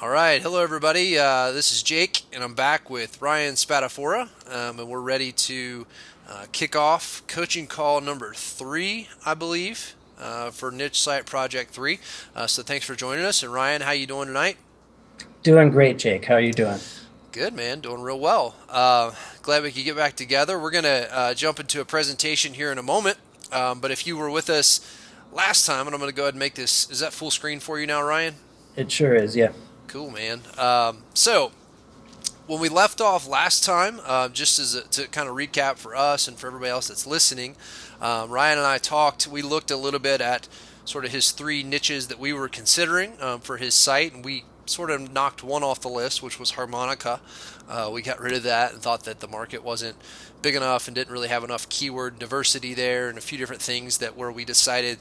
All right, hello everybody. This is Jake, and I'm back with Ryan Spadafora, and we're ready to kick off coaching call number 3, I believe, for Niche Site Project 3. So thanks for joining us. And Ryan, how you doing tonight? Doing great, Jake. How are you doing? Good, man. Doing real well. Glad we could get back together. We're gonna jump into a presentation here in a moment. But if you were with us last time, and I'm gonna go ahead and make this. Is that full screen for you now, Ryan? It sure is, yeah. Cool, man. So when we left off last time, just to kind of recap for us and for everybody else that's listening, Ryan and I talked. We looked a little bit at sort of his 3 niches that we were considering for his site, and we sort of knocked one off the list, which was harmonica. We got rid of that and thought that the market wasn't big enough and didn't really have enough keyword diversity there, and a few different things that where we decided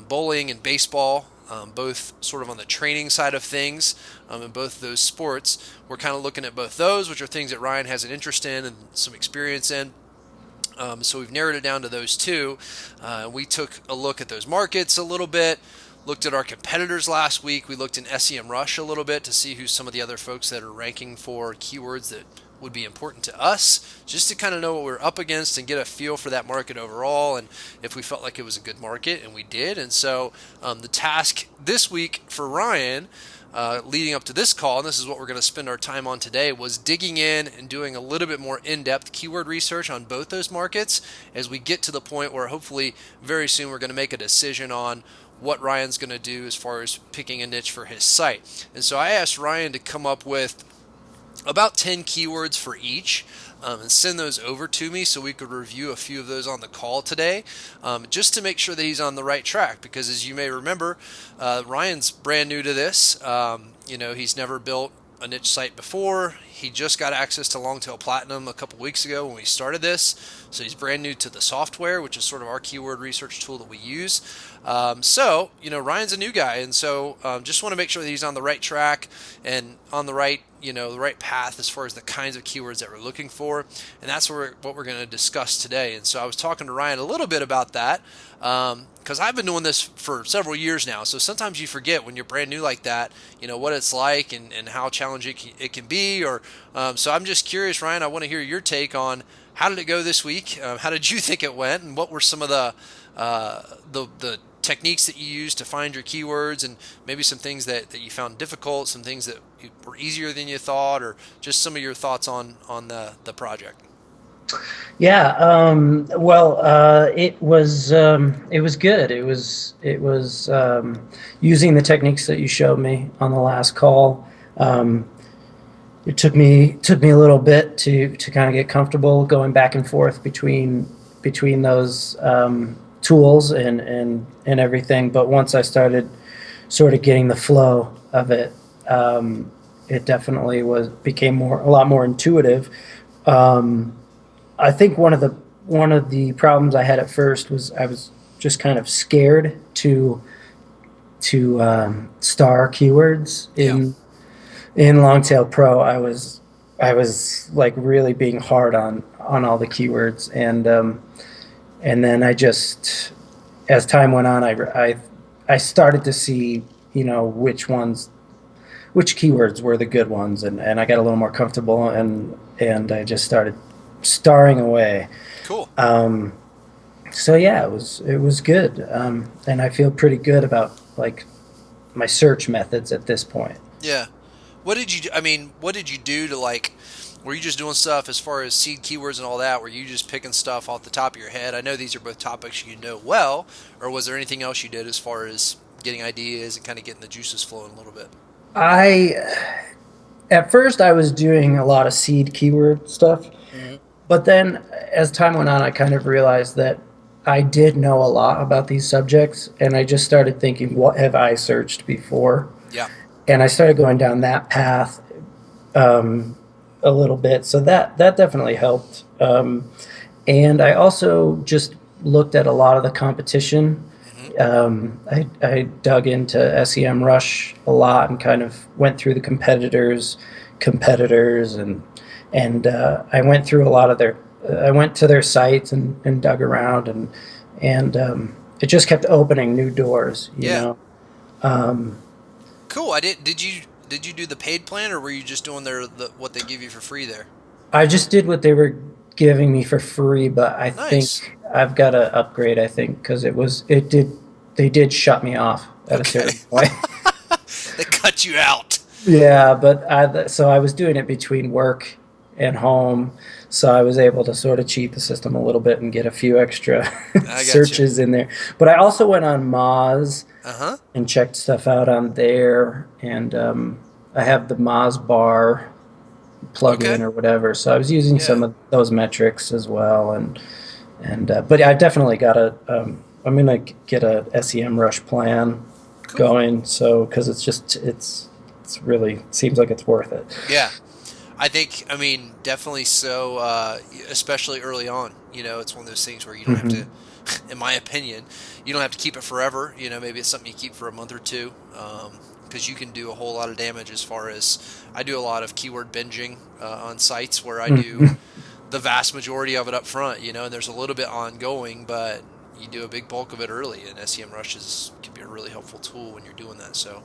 bowling and baseball, both sort of on the training side of things, in both of those sports. We're kind of looking at both those, which are things that Ryan has an interest in and some experience in. So we've narrowed it down to those two. We took a look at those markets a little bit, looked at our competitors last week. We looked in SEM Rush a little bit to see who some of the other folks that are ranking for keywords that would be important to us, just to kind of know what we're up against and get a feel for that market overall, and if we felt like it was a good market, and we did. And so the task this week for Ryan, leading up to this call, and this is what we're going to spend our time on today, was digging in and doing a little bit more in-depth keyword research on both those markets as we get to the point where hopefully very soon we're going to make a decision on what Ryan's going to do as far as picking a niche for his site. And so I asked Ryan to come up with about 10 keywords for each, and send those over to me so we could review a few of those on the call today, just to make sure that he's on the right track. Because as you may remember, Ryan's brand new to this. He's never built a niche site before. He just got access to Longtail Platinum a couple weeks ago when we started this. So he's brand new to the software, which is sort of our keyword research tool that we use. Ryan's a new guy, and so just want to make sure that he's on the right track and on the right, the right path as far as the kinds of keywords that we're looking for. And that's what we're going to discuss today. And so I was talking to Ryan a little bit about that, because I've been doing this for several years now. So sometimes you forget when you're brand new like that, what it's like and how challenging it can be. So I'm just curious, Ryan. I want to hear your take on how did it go this week? How did you think it went, and what were some of the techniques that you used to find your keywords, and maybe some things that you found difficult, some things that were easier than you thought, or just some of your thoughts on the project. Yeah, it was good. It was using the techniques that you showed me on the last call. It took me a little bit to kind of get comfortable going back and forth between those tools and everything. But once I started sort of getting the flow of it, it definitely became a lot more intuitive. Um, I think one of the problems I had at first was I was just kind of scared to star keywords Yeah. in Longtail Pro. I was like really being hard on all the keywords, and then I just, as time went on, I started to see which keywords were the good ones, and I got a little more comfortable, and I just started starring away. Cool. Um, so yeah, it was good, and I feel pretty good about like my search methods at this point. Yeah. What did you do? I mean, what did you do to like? Were you just doing stuff as far as seed keywords and all that? Were you just picking stuff off the top of your head? I know these are both topics you know well, or was there anything else you did as far as getting ideas and kind of getting the juices flowing a little bit? I At first I was doing a lot of seed keyword stuff, Hmm. but then as time went on, I kind of realized that I did know a lot about these subjects, and I just started thinking, what have I searched before? Yeah. And I started going down that path um, a little bit. So that definitely helped. And I also just looked at a lot of the competition. Hmm. I dug into SEM Rush a lot and kind of went through the competitors, and I went through a lot of their. I went to their sites and dug around, and it just kept opening new doors. Yeah. Um, Cool. I did. Did did you do the paid plan, or were you just doing what they give you for free there? I just did what they were giving me for free, but I Nice. think I've got to upgrade. I think because they did shut me off at a Okay. certain point. They cut you out. Yeah, but so I was doing it between work and home, so I was able to sort of cheat the system a little bit and get a few extra I got you. searches in there. But I also went on Moz Uh huh. and checked stuff out on there, and I have the Moz bar plugin Okay. or whatever, so I was using Yeah. some of those metrics as well, and but I definitely got a. I'm gonna get a SEM Rush plan Cool. going, so because it's really seems like it's worth it. Yeah. I mean, definitely so, especially early on. It's one of those things where you don't have to, Hmm. in my opinion, you don't have to keep it forever. Maybe it's something you keep for a month or two, because you can do a whole lot of damage as far as I do a lot of keyword binging on sites where I do Hmm. the vast majority of it up front, and there's a little bit ongoing, but you do a big bulk of it early, and SEM Rushes can be a really helpful tool when you're doing that. So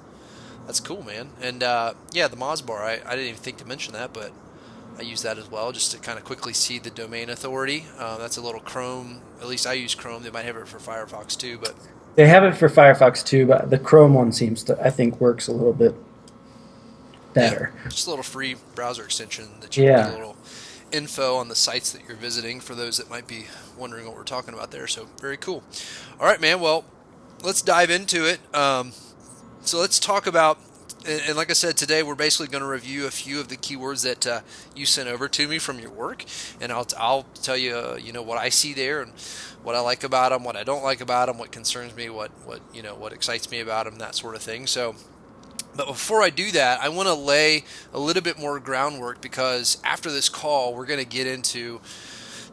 that's cool, man. And yeah, the Moz bar, I didn't even think to mention that, but I use that as well just to kind of quickly see the domain authority. That's a little Chrome. At least I use Chrome. They might have it for Firefox too, but They have it for Firefox too, but the Chrome one seems to I think works a little bit yeah, better. just a little free browser extension that you can get a Yeah. little info on the sites that you're visiting for those that might be wondering what we're talking about there. So very cool. All right, man. Well, let's dive into it. So let's talk about, and like I said, today we're basically going to review a few of the keywords that you sent over to me from your work, and I'll tell you, what I see there and what I like about them, what I don't like about them, what concerns me, what excites me about them, that sort of thing. So, but before I do that, I want to lay a little bit more groundwork because after this call, we're going to get into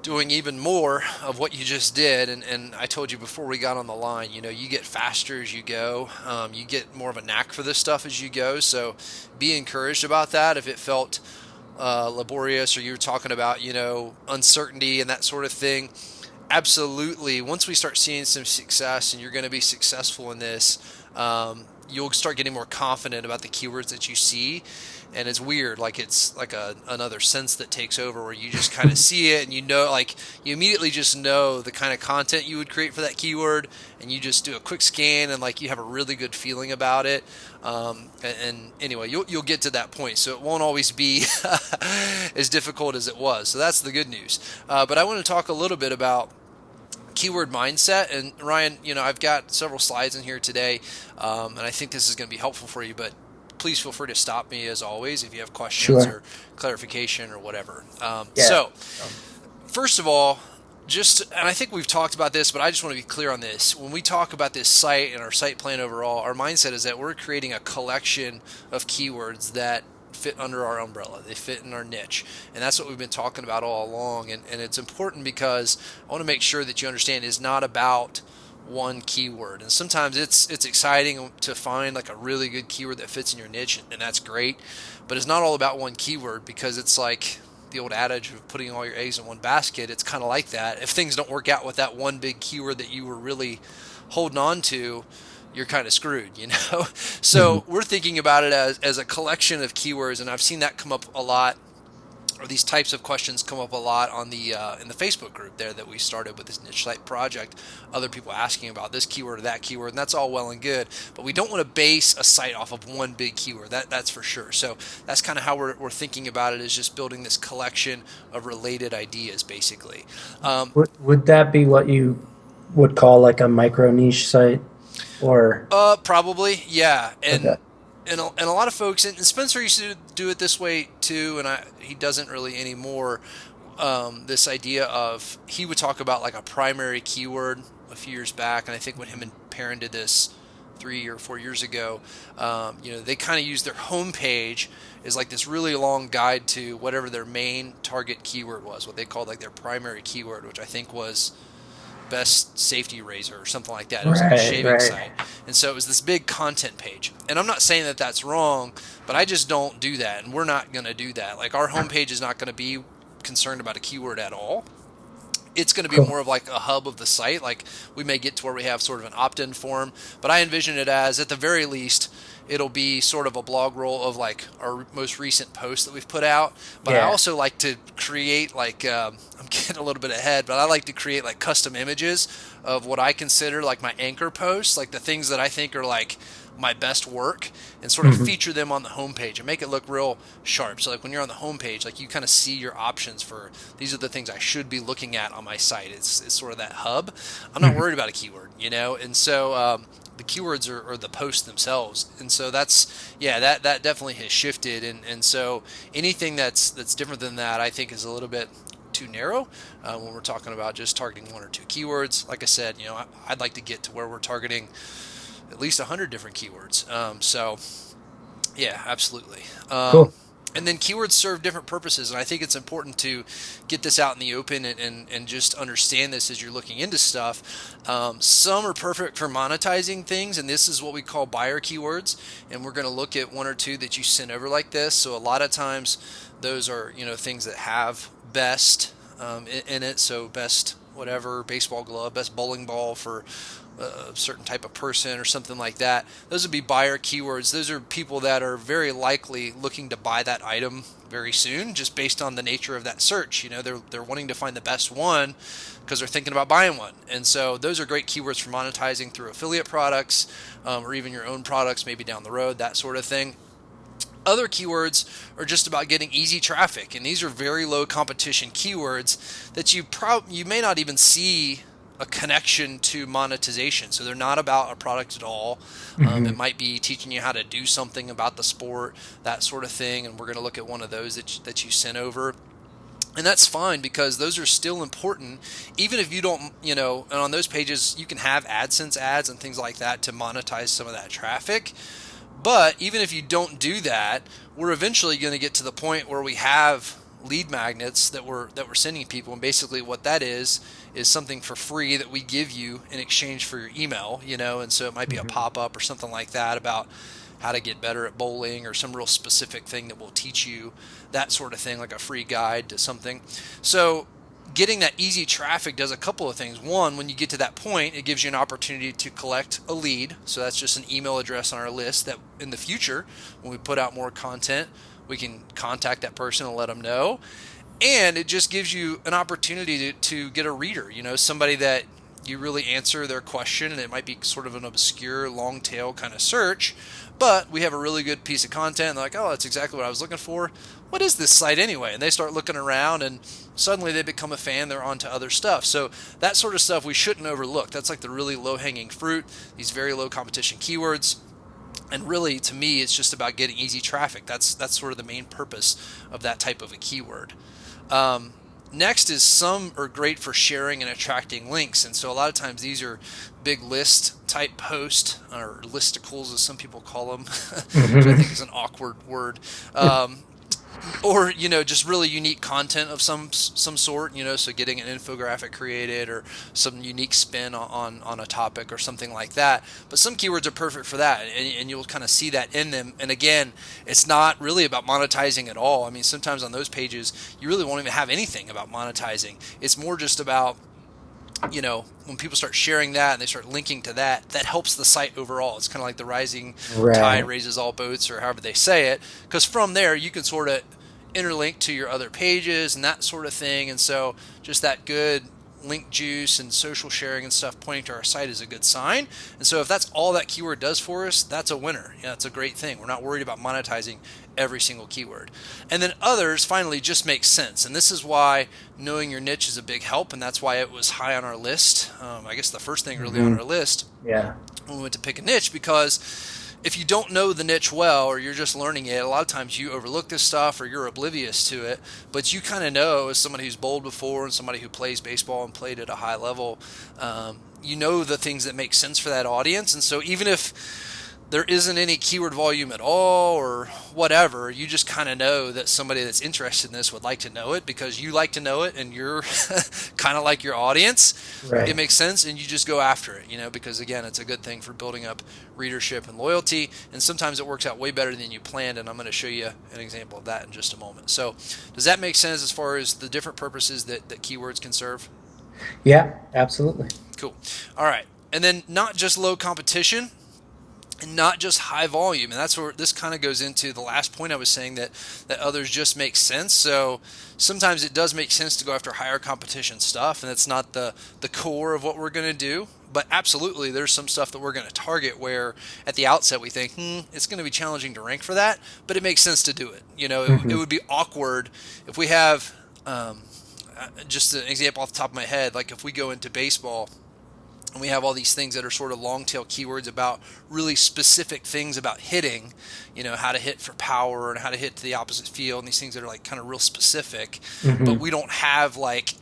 doing even more of what you just did. And I told you before we got on the line, you get faster as you go. You get more of a knack for this stuff as you go. So be encouraged about that. If it felt laborious or you were talking about, uncertainty and that sort of thing, absolutely. Once we start seeing some success and you're going to be successful in this, you'll start getting more confident about the keywords that you see. And it's weird, like it's like another sense that takes over where you just kind of see it and like you immediately just know the kind of content you would create for that keyword, and you just do a quick scan and like you have a really good feeling about it. And anyway, you'll get to that point, so it won't always be as difficult as it was. So that's the good news. But I want to talk a little bit about keyword mindset. And Ryan, I've got several slides in here today, and I think this is going to be helpful for you. But please feel free to stop me as always if you have questions Sure. or clarification or whatever. Yeah. So, first of all, and I think we've talked about this, but I just want to be clear on this. When we talk about this site and our site plan overall, our mindset is that we're creating a collection of keywords that fit under our umbrella. They fit in our niche. And that's what we've been talking about all along. And it's important because I want to make sure that you understand it's not about one keyword. And sometimes it's exciting to find like a really good keyword that fits in your niche, and that's great. But it's not all about one keyword, because it's like the old adage of putting all your eggs in one basket. It's kind of like that. If things don't work out with that one big keyword that you were really holding on to, you're kind of screwed. Hmm. So we're thinking about it as a collection of keywords, and I've seen that come up a lot, or these types of questions come up a lot on the in the Facebook group there that we started with this niche site project. Other people asking about this keyword or that keyword, and that's all well and good. But we don't want to base a site off of one big keyword. That's for sure. So that's kind of how we're thinking about it, is just building this collection of related ideas, basically. Um, Would that be what you would call like a micro niche site, or Probably, yeah. okay? And a lot of folks, and Spencer used to do it this way too, and he doesn't really anymore. This idea of, he would talk about like a primary keyword a few years back, and I think when him and Perrin did this 3 or 4 years ago, they kind of used their homepage as like this really long guide to whatever their main target keyword was, what they called like their primary keyword, which I think was best safety razor or something like that. It was like a Right, shaving right. site. And so it was this big content page. And I'm not saying that that's wrong, but I just don't do that. And we're not going to do that. Like, our homepage is not going to be concerned about a keyword at all. it's going to be Cool. more of like a hub of the site. Like we may get to where we have sort of an opt-in form, but I envision it as, at the very least, it'll be sort of a blog roll of like our most recent posts that we've put out. But I Yeah. also like to create like I'm getting a little bit ahead, but I like to create like custom images of what I consider like my anchor posts, like the things that I think are like my best work, and sort of Hmm. feature them on the homepage and make it look real sharp. So like when you're on the homepage, like you kind of see your options for these are the things I should be looking at on my site. It's sort of that hub. I'm not Hmm. worried about a keyword, you know, and so the keywords are the posts themselves, and so that's yeah, that definitely has shifted, and so anything that's different than that, I think, is a little bit too narrow when we're talking about just targeting one or two keywords. Like I said, you know, I'd like to get to where we're targeting at least 100 different keywords. So yeah, absolutely. Cool. And then keywords serve different purposes, and I think it's important to get this out in the open and just understand this as you're looking into stuff. Some are perfect for monetizing things, and this is what we call buyer keywords. And we're going to look at one or two that you sent over like this. So a lot of times, those are, you know, things that have best in it. So best whatever baseball glove, best bowling ball for a certain type of person or something like that. Those would be buyer keywords. Those are people that are very likely looking to buy that item very soon, just based on the nature of that search. You know, they're wanting to find the best one because they're thinking about buying one, and so those are great keywords for monetizing through affiliate products, or even your own products, maybe down the road, that sort of thing. Other keywords are just about getting easy traffic, and these are very low competition keywords that you may not even see a connection to monetization. So they're not about a product at all. It Hmm. might be teaching you how to do something about the sport, that sort of thing. And we're going to look at one of those that you sent over. And that's fine, because those are still important, even if you don't, you know, and on those pages, you can have AdSense ads and things like that to monetize some of that traffic. But even if you don't do that, we're eventually going to get to the point where we have lead magnets that we're sending people, and basically what that is something for free that we give you in exchange for your email, you know. And so it might be a Hmm. pop-up or something like that about how to get better at bowling, or some real specific thing that will teach you that sort of thing, like a free guide to something. So getting that easy traffic does a couple of things. One, when you get to that point, it gives you an opportunity to collect a lead. So that's just an email address on our list that in the future, when we put out more content, we can contact that person and let them know. And it just gives you an opportunity to get a reader, you know, somebody that you really answer their question, and it might be sort of an obscure long tail kind of search, but we have a really good piece of content, and they're like, oh, that's exactly what I was looking for. What is this site anyway? And they start looking around, and suddenly they become a fan. They're on to other stuff. So that sort of stuff we shouldn't overlook. That's like the really low hanging fruit, these very low competition keywords. And really, to me, it's just about getting easy traffic. That's sort of the main purpose of that type of a keyword. Um, Next is, some are great for sharing and attracting links, and so a lot of times these are big list type posts, or listicles as some people call them, which I Hmm. think is an awkward word. Um, or, you know, just really unique content of some sort, you know, so getting an infographic created, or some unique spin on a topic or something like that. But some keywords are perfect for that, and you'll kind of see that in them. And again, it's not really about monetizing at all. I mean, sometimes on those pages you really won't even have anything about monetizing. It's more just about, you know, when people start sharing that and they start linking to that, that helps the site overall. It's kind of like the rising tide Right. raises all boats, or however they say it, because from there you can sort of interlink to your other pages and that sort of thing. And so just that good link juice and social sharing and stuff pointing to our site is a good sign. And so if that's all that keyword does for us, that's a winner. Yeah, that's a great thing. We're not worried about monetizing every single keyword. And then others finally just make sense. And this is why knowing your niche is a big help, and that's why it was high on our list. I guess the first thing really on Hmm. our list Yeah. when we went to pick a niche, because if you don't know the niche well, or you're just learning it, a lot of times you overlook this stuff or you're oblivious to it. But you kind of know, as somebody who's bowled before and somebody who plays baseball and played at a high level, you know the things that make sense for that audience. And so even if there isn't any keyword volume at all or whatever, you just kind of know that somebody that's interested in this would like to know it, because you like to know it and you're kind of like your audience. It Right. makes sense, and you just go after it, you know, because again, it's a good thing for building up readership and loyalty. And sometimes it works out way better than you planned, and I'm going to show you an example of that in just a moment. So does that make sense as far as the different purposes that keywords can serve? Yeah, absolutely. Cool. All right. And then not just low competition and not just high volume. And that's where this kind of goes into the last point I was saying, that others just make sense. So sometimes it does make sense to go after higher competition stuff, and it's not the core of what we're going to do. But absolutely, there's some stuff that we're going to target where at the outset we think, it's going to be challenging to rank for that, but it makes sense to do it. It Hmm. would be awkward if we have, just an example off the top of my head, like if we go into baseball and we have all these things that are sort of long tail keywords about really specific things about hitting, how to hit for power and how to hit to the opposite field, and these things that are like kind of real specific, but Hmm. we don't have like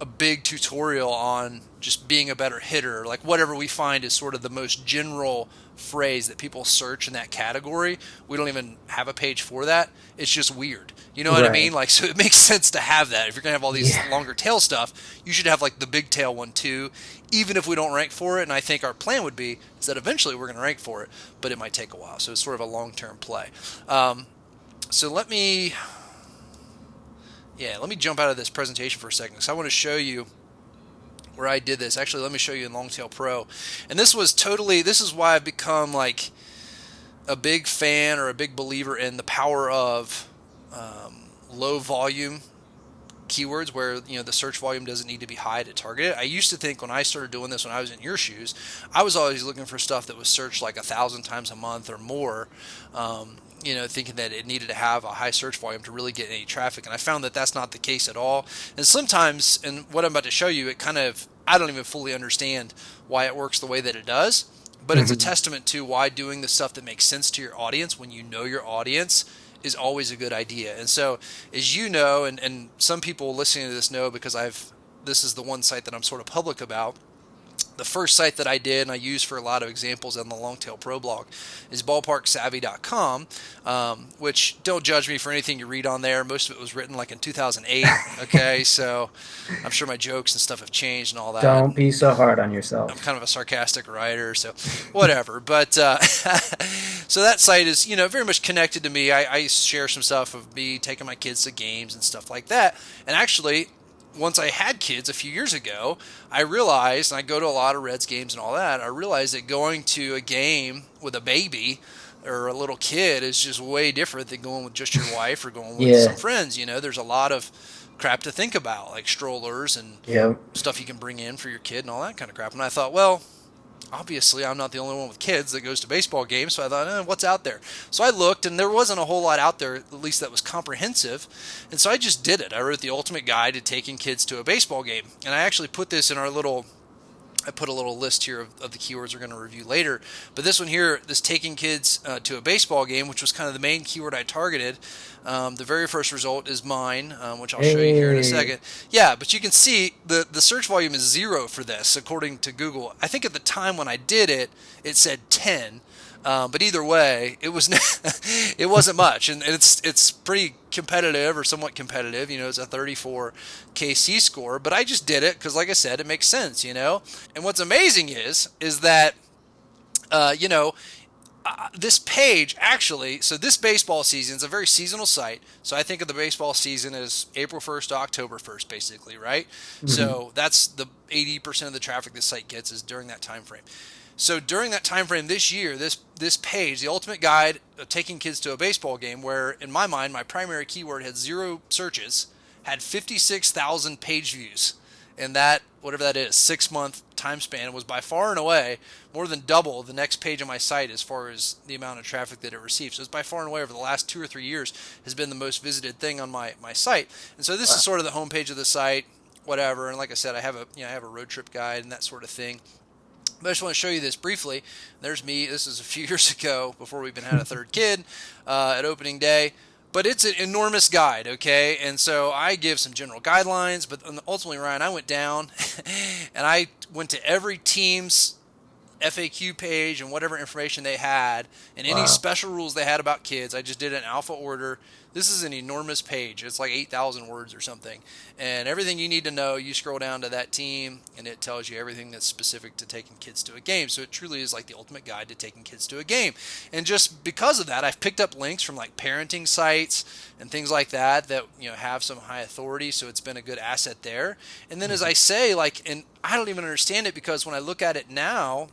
a big tutorial on just being a better hitter. Like whatever we find is sort of the most general phrase that people search in that category. We don't even have a page for that. It's just weird. You know what I Right. mean? Like, so it makes sense to have that. If you're going to have all these Yeah. longer tail stuff, you should have like the big tail one too, even if we don't rank for it. And I think our plan would be is that eventually we're going to rank for it, but it might take a while. So it's sort of a long-term play. So let me jump out of this presentation for a second because I want to show you where I did this. Actually, let me show you in Longtail Pro. And this is why I've become like a big fan or a big believer in the power of low volume keywords where the search volume doesn't need to be high to target it. I used to think when I started doing this when I was in your shoes, I was always looking for stuff that was searched like 1,000 times a month or more, thinking that it needed to have a high search volume to really get any traffic. And I found that that's not the case at all. And sometimes, and what I'm about to show you, I don't even fully understand why it works the way that it does. But it's a Hmm. testament to why doing the stuff that makes sense to your audience when you know your audience is always a good idea. And so, as you know, and some people listening to this know because this is the one site that I'm sort of public about. The first site that I did and I use for a lot of examples on the Longtail Pro blog is ballparksavvy.com, which don't judge me for anything you read on there. Most of it was written like in 2008. Okay, so I'm sure my jokes and stuff have changed and all that. Don't be so hard on I'm yourself. kind of a sarcastic writer, so whatever. But so that site is, very much connected to me. I share some stuff of me taking my kids to games and stuff like that. And actually, once I had kids a few years ago, I realized, and I go to a lot of Reds games and all that, I realized that going to a game with a baby or a little kid is just way different than going with just your wife or going with some Yeah. friends. There's a lot of crap to think about, like strollers and Yeah. stuff you can bring in for your kid and all that kind of crap. And I thought, well, obviously I'm not the only one with kids that goes to baseball games, so I thought, what's out there? So I looked, and there wasn't a whole lot out there, at least that was comprehensive, and so I just did it. I wrote the ultimate guide to taking kids to a baseball game, and I actually put this in I put a little list here of the keywords we're going to review later. But this one here, this taking kids to a baseball game, which was kind of the main keyword I targeted. The very first result is mine, which I'll show you here in a Hey. second. Yeah, but you can see the search volume is 0 for this, according to Google. I think at the time when I did it, it said 10. But either way, it wasn't much, and it's pretty competitive or somewhat competitive. It's a 34 KC score, but I just did it because, like I said, it makes sense. And what's amazing is that uh, you know this page actually. So this baseball season is a very seasonal site. So I think of the baseball season as April 1st to October 1st, basically, right? Hmm. So that's the 80% of the traffic this site gets is during that time frame. So during that time frame this year, this page, the ultimate guide of taking kids to a baseball game, where in my mind my primary keyword had 0 searches, had 56,000 page views, and that whatever that is 6-month time span was by far and away more than double the next page on my site as far as the amount of traffic that it received. So it's by far and away over the last 2 or 3 years has been the most visited thing on my site. And so this is Wow. sort of the homepage of the site, whatever. And like I said, I have a road trip guide and that sort of thing. But I just want to show you this briefly. There's me. This is a few years ago before we even had a third kid at opening day. But it's an enormous guide, okay? And so I give some general guidelines, but ultimately, Ryan, I went down and I went to every team's FAQ page and whatever information they had and any Wow. special rules they had about kids. I just did an alpha order. This is an enormous page. It's like 8,000 words or something. And everything you need to know, you scroll down to that team and it tells you everything that's specific to taking kids to a game. So it truly is like the ultimate guide to taking kids to a game. And just because of that, I've picked up links from like parenting sites and things like that have some high authority. So it's been a good asset there. And then as I say, like, and I don't even understand it because when I look at it now,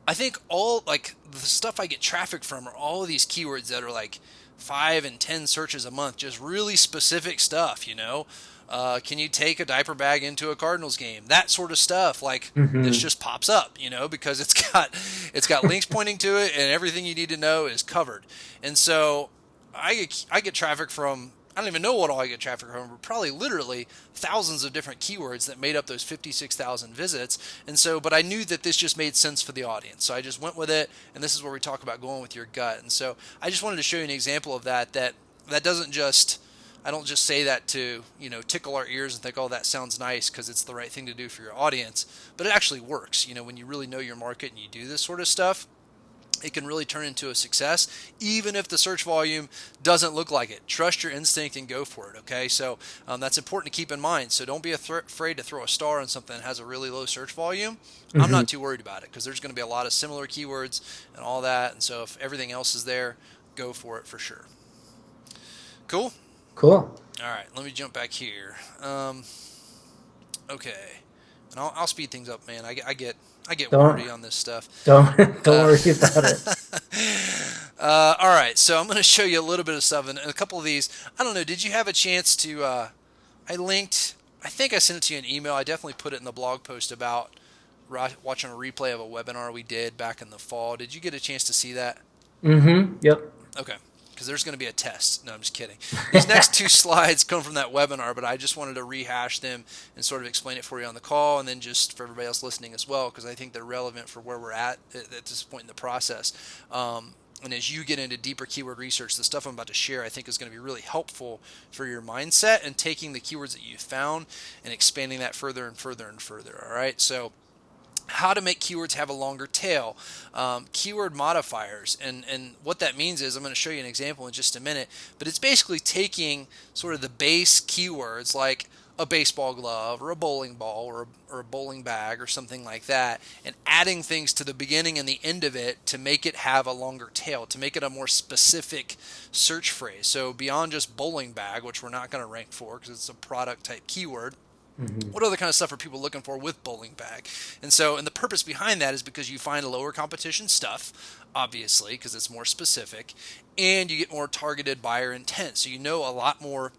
I think all like the stuff I get traffic from are all of these keywords that are like 5 and 10 searches a month, just really specific stuff. Can you take a diaper bag into a Cardinals game? That sort of stuff. Like this Hmm. just pops up, because it's got links pointing to it, and everything you need to know is covered. And so I get traffic from. I don't even know what all I get traffic from, but probably literally thousands of different keywords that made up those 56,000 visits. And so, but I knew that this just made sense for the audience. So I just went with it. And this is where we talk about going with your gut. And so I just wanted to show you an example of that doesn't just, I don't just say that to, tickle our ears and think, oh, that sounds nice because it's the right thing to do for your audience. But it actually works. When you really know your market and you do this sort of stuff, it can really turn into a success, even if the search volume doesn't look like it. Trust your instinct and go for it, okay? So that's important to keep in mind. So don't be afraid to throw a star on something that has a really low search volume. I'm Hmm. not too worried about it because there's going to be a lot of similar keywords and all that. And so if everything else is there, go for it for sure. Cool? Cool. All right, let me jump back here. Okay. And I'll speed things up, man. I get Don't wordy on this stuff. don't Uh, worry about it. all right, so I'm going to show you a little bit of stuff, and a couple of these. I don't know. Did you have a chance to? I linked. I think I sent it to you in email. I definitely put it in the blog post about watching a replay of a webinar we did back in the fall. Did you get a chance to see that? Yep. Okay, because there's going to be a test. No, I'm just kidding. These next two slides come from that webinar, but I just wanted to rehash them and sort of explain it for you on the call, and then just for everybody else listening as well, because I think they're relevant for where we're at this point in the process. And as you get into deeper keyword research, the stuff I'm about to share I think is going to be really helpful for your mindset and taking the keywords that you found and expanding that further and further and further. All right, so how to make keywords have a longer tail, keyword modifiers, and what that means is I'm going to show you an example in just a minute, but it's basically taking sort of the base keywords like a baseball glove or a bowling ball or a bowling bag or something like that, and adding things to the beginning and the end of it to make it have a longer tail, to make it a more specific search phrase. So beyond just bowling bag, which we're not going to rank for because it's a product type keyword, Hmm. what other kind of stuff are people looking for with bowling bag? And the purpose behind that is because you find lower competition stuff, obviously, because it's more specific, and you get more targeted buyer intent. So you know a lot more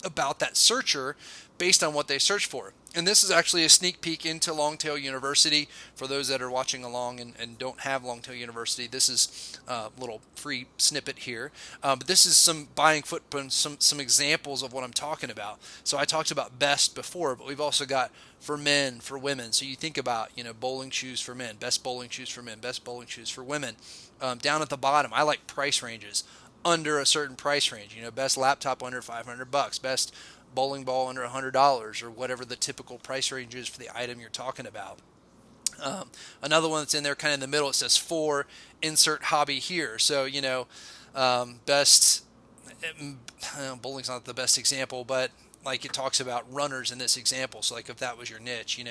about that searcher based on what they search for. And this is actually a sneak peek into Longtail University. For those that are watching along and don't have Longtail University, this is a little free snippet here. But this is some buying footprints, some examples of what I'm talking about. So I talked about best before, but we've also got for men, for women. So you think about, bowling shoes for men, best bowling shoes for men, best bowling shoes for women. Down at the bottom, I like price ranges under a certain price range. Best laptop under $500, best bowling ball under $100, or whatever the typical price range is for the item you're talking about. Another one that's in there kind of in the middle, it says for insert hobby here. So, best, bowling's not the best example, but like it talks about runners in this example. So like if that was your niche,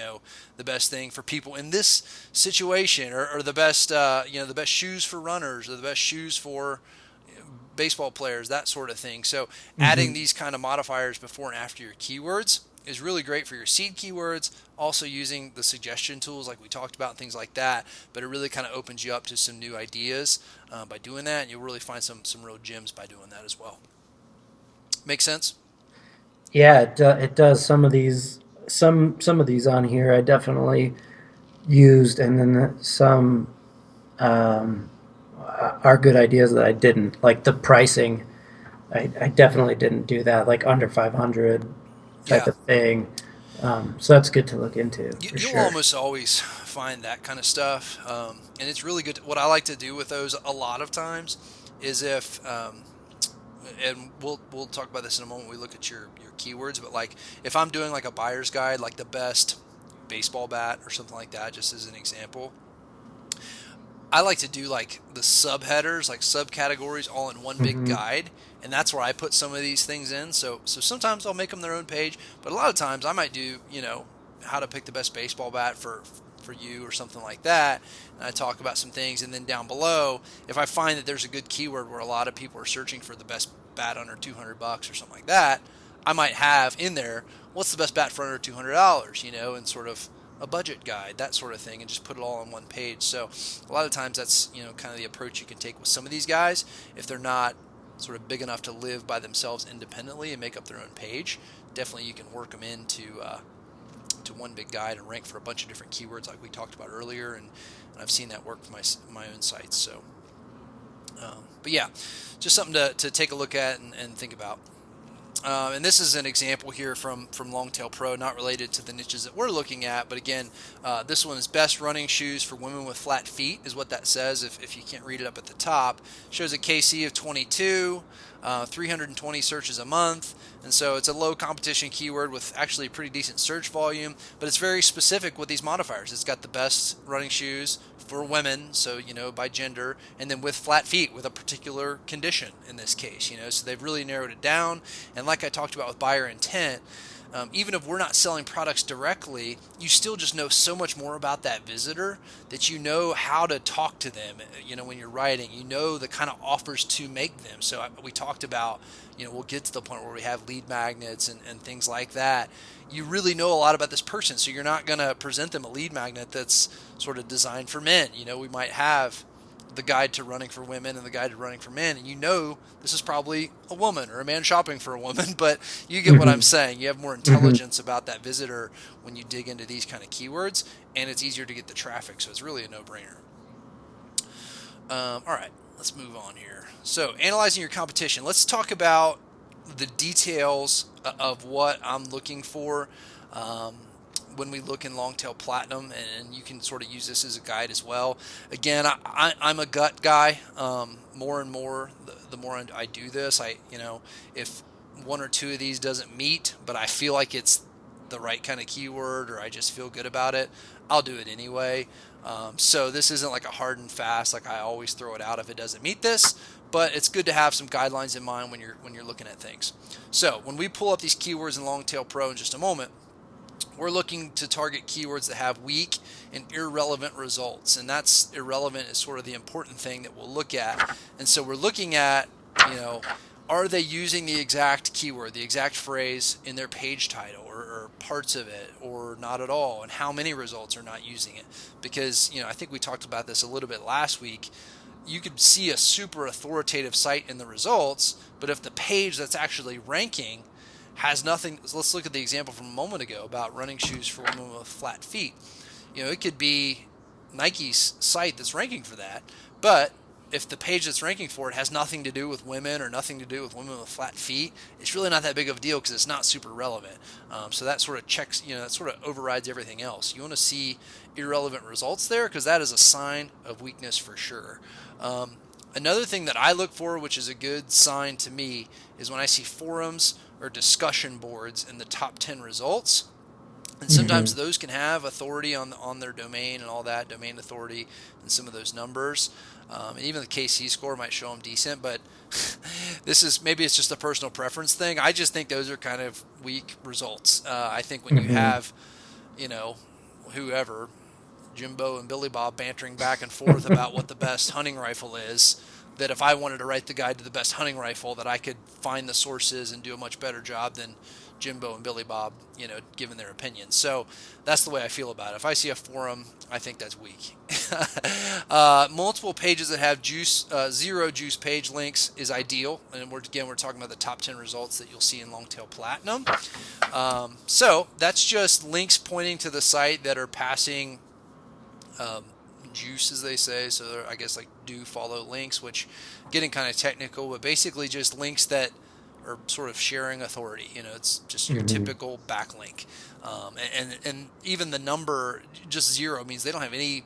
the best thing for people in this situation, or the best, the best shoes for runners, or the best shoes for baseball players, that sort of thing. So adding Hmm. these kind of modifiers before and after your keywords is really great for your seed keywords. Also using the suggestion tools like we talked about and things like that, but it really kind of opens you up to some new ideas by doing that, and you'll really find some real gems by doing that as well. Make sense? Yeah, it does. Some of these on here I definitely used, and then some um, are good ideas that I didn't. Like the pricing, I definitely didn't do that. Like under 500 type Yeah. of thing. So that's good to look into for You'll sure. almost always find that kind of stuff, and it's really good. What I like to do with those a lot of times is if and we'll talk about this in a moment when we look at your keywords, but like if I'm doing like a buyer's guide, like the best baseball bat or something like that, just as an example. I like to do like the subheaders, like subcategories, all in one big Hmm. guide, and that's where I put some of these things in. So sometimes I'll make them their own page, but a lot of times I might do, how to pick the best baseball bat for you or something like that. And I talk about some things, and then down below, if I find that there's a good keyword where a lot of people are searching for the best bat under $200 or something like that, I might have in there what's the best bat for under $200, and sort of a budget guide, that sort of thing, and just put it all on one page. So a lot of times that's kind of the approach you can take with some of these guys if they're not sort of big enough to live by themselves independently and make up their own page. Definitely you can work them into to one big guide and rank for a bunch of different keywords like we talked about earlier, and I've seen that work for my own sites. So but yeah, just something to take a look at and think about. And this is an example here from Longtail Pro, not related to the niches that we're looking at, but again, this one is best running shoes for women with flat feet, is what that says. If you can't read it up at the top, it shows a KC of 22, 320 searches a month, and so it's a low competition keyword with actually a pretty decent search volume, but it's very specific with these modifiers. It's got the best running shoes for women, so by gender, and then with flat feet with a particular condition in this case, so they've really narrowed it down. And like I talked about with buyer intent, even if we're not selling products directly, you still just know so much more about that visitor that you know how to talk to them. When you're writing, the kind of offers to make them. So we talked about, we'll get to the point where we have lead magnets and things like that. You really know a lot about this person, so you're not going to present them a lead magnet that's sort of designed for men. We might have the guide to running for women and the guide to running for men, and this is probably a woman or a man shopping for a woman, but you get what I'm Hmm. saying. You have more Hmm. intelligence about that visitor when you dig into these kind of keywords, and it's easier to get the traffic, so it's really a no-brainer. All right, let's move on here. So analyzing your competition, let's talk about the details of what I'm looking for when we look in Longtail Platinum, and you can sort of use this as a guide as well. Again, I'm a gut guy. More and more, the more I do this, if one or two of these doesn't meet, but I feel like it's the right kind of keyword, or I just feel good about it, I'll do it anyway. So this isn't like a hard and fast, like I always throw it out if it doesn't meet this, but it's good to have some guidelines in mind when you're looking at things. So when we pull up these keywords in Longtail Pro in just a moment, we're looking to target keywords that have weak and irrelevant results, and that's irrelevant is sort of the important thing that we'll look at. And so we're looking at, are they using the exact keyword, the exact phrase in their page title, or parts of it, or not at all, and how many results are not using it? Because I think we talked about this a little bit last week. You could see a super authoritative site in the results, but if the page that's actually ranking has nothing. Let's look at the example from a moment ago about running shoes for women with flat feet. It could be Nike's site that's ranking for that, but if the page that's ranking for it has nothing to do with women or nothing to do with women with flat feet, it's really not that big of a deal because it's not super relevant. So that sort of checks, that sort of overrides everything else. You want to see irrelevant results there because that is a sign of weakness for sure. Another thing that I look for, which is a good sign to me, is when I see forums or discussion boards in the top 10 results. And Hmm. sometimes those can have authority on their domain and all that, domain authority and some of those numbers. And even the KC score might show them decent, but maybe it's just a personal preference thing. I just think those are kind of weak results. I think when you Hmm. have, you know, whoever, Jimbo and Billy Bob bantering back and forth about what the best hunting rifle is, that if I wanted to write the guide to the best hunting rifle, that I could find the sources and do a much better job than Jimbo and Billy Bob, giving their opinions. So that's the way I feel about it. If I see a forum, I think that's weak. Multiple pages that have zero juice page links is ideal. And we're talking about the top 10 results that you'll see in Longtail Platinum. So that's just links pointing to the site that are passing um, juice, as they say. So I guess like do follow links, which getting kind of technical, but basically just links that are sort of sharing authority. It's just your Hmm. typical backlink. And even the number just zero means they don't have any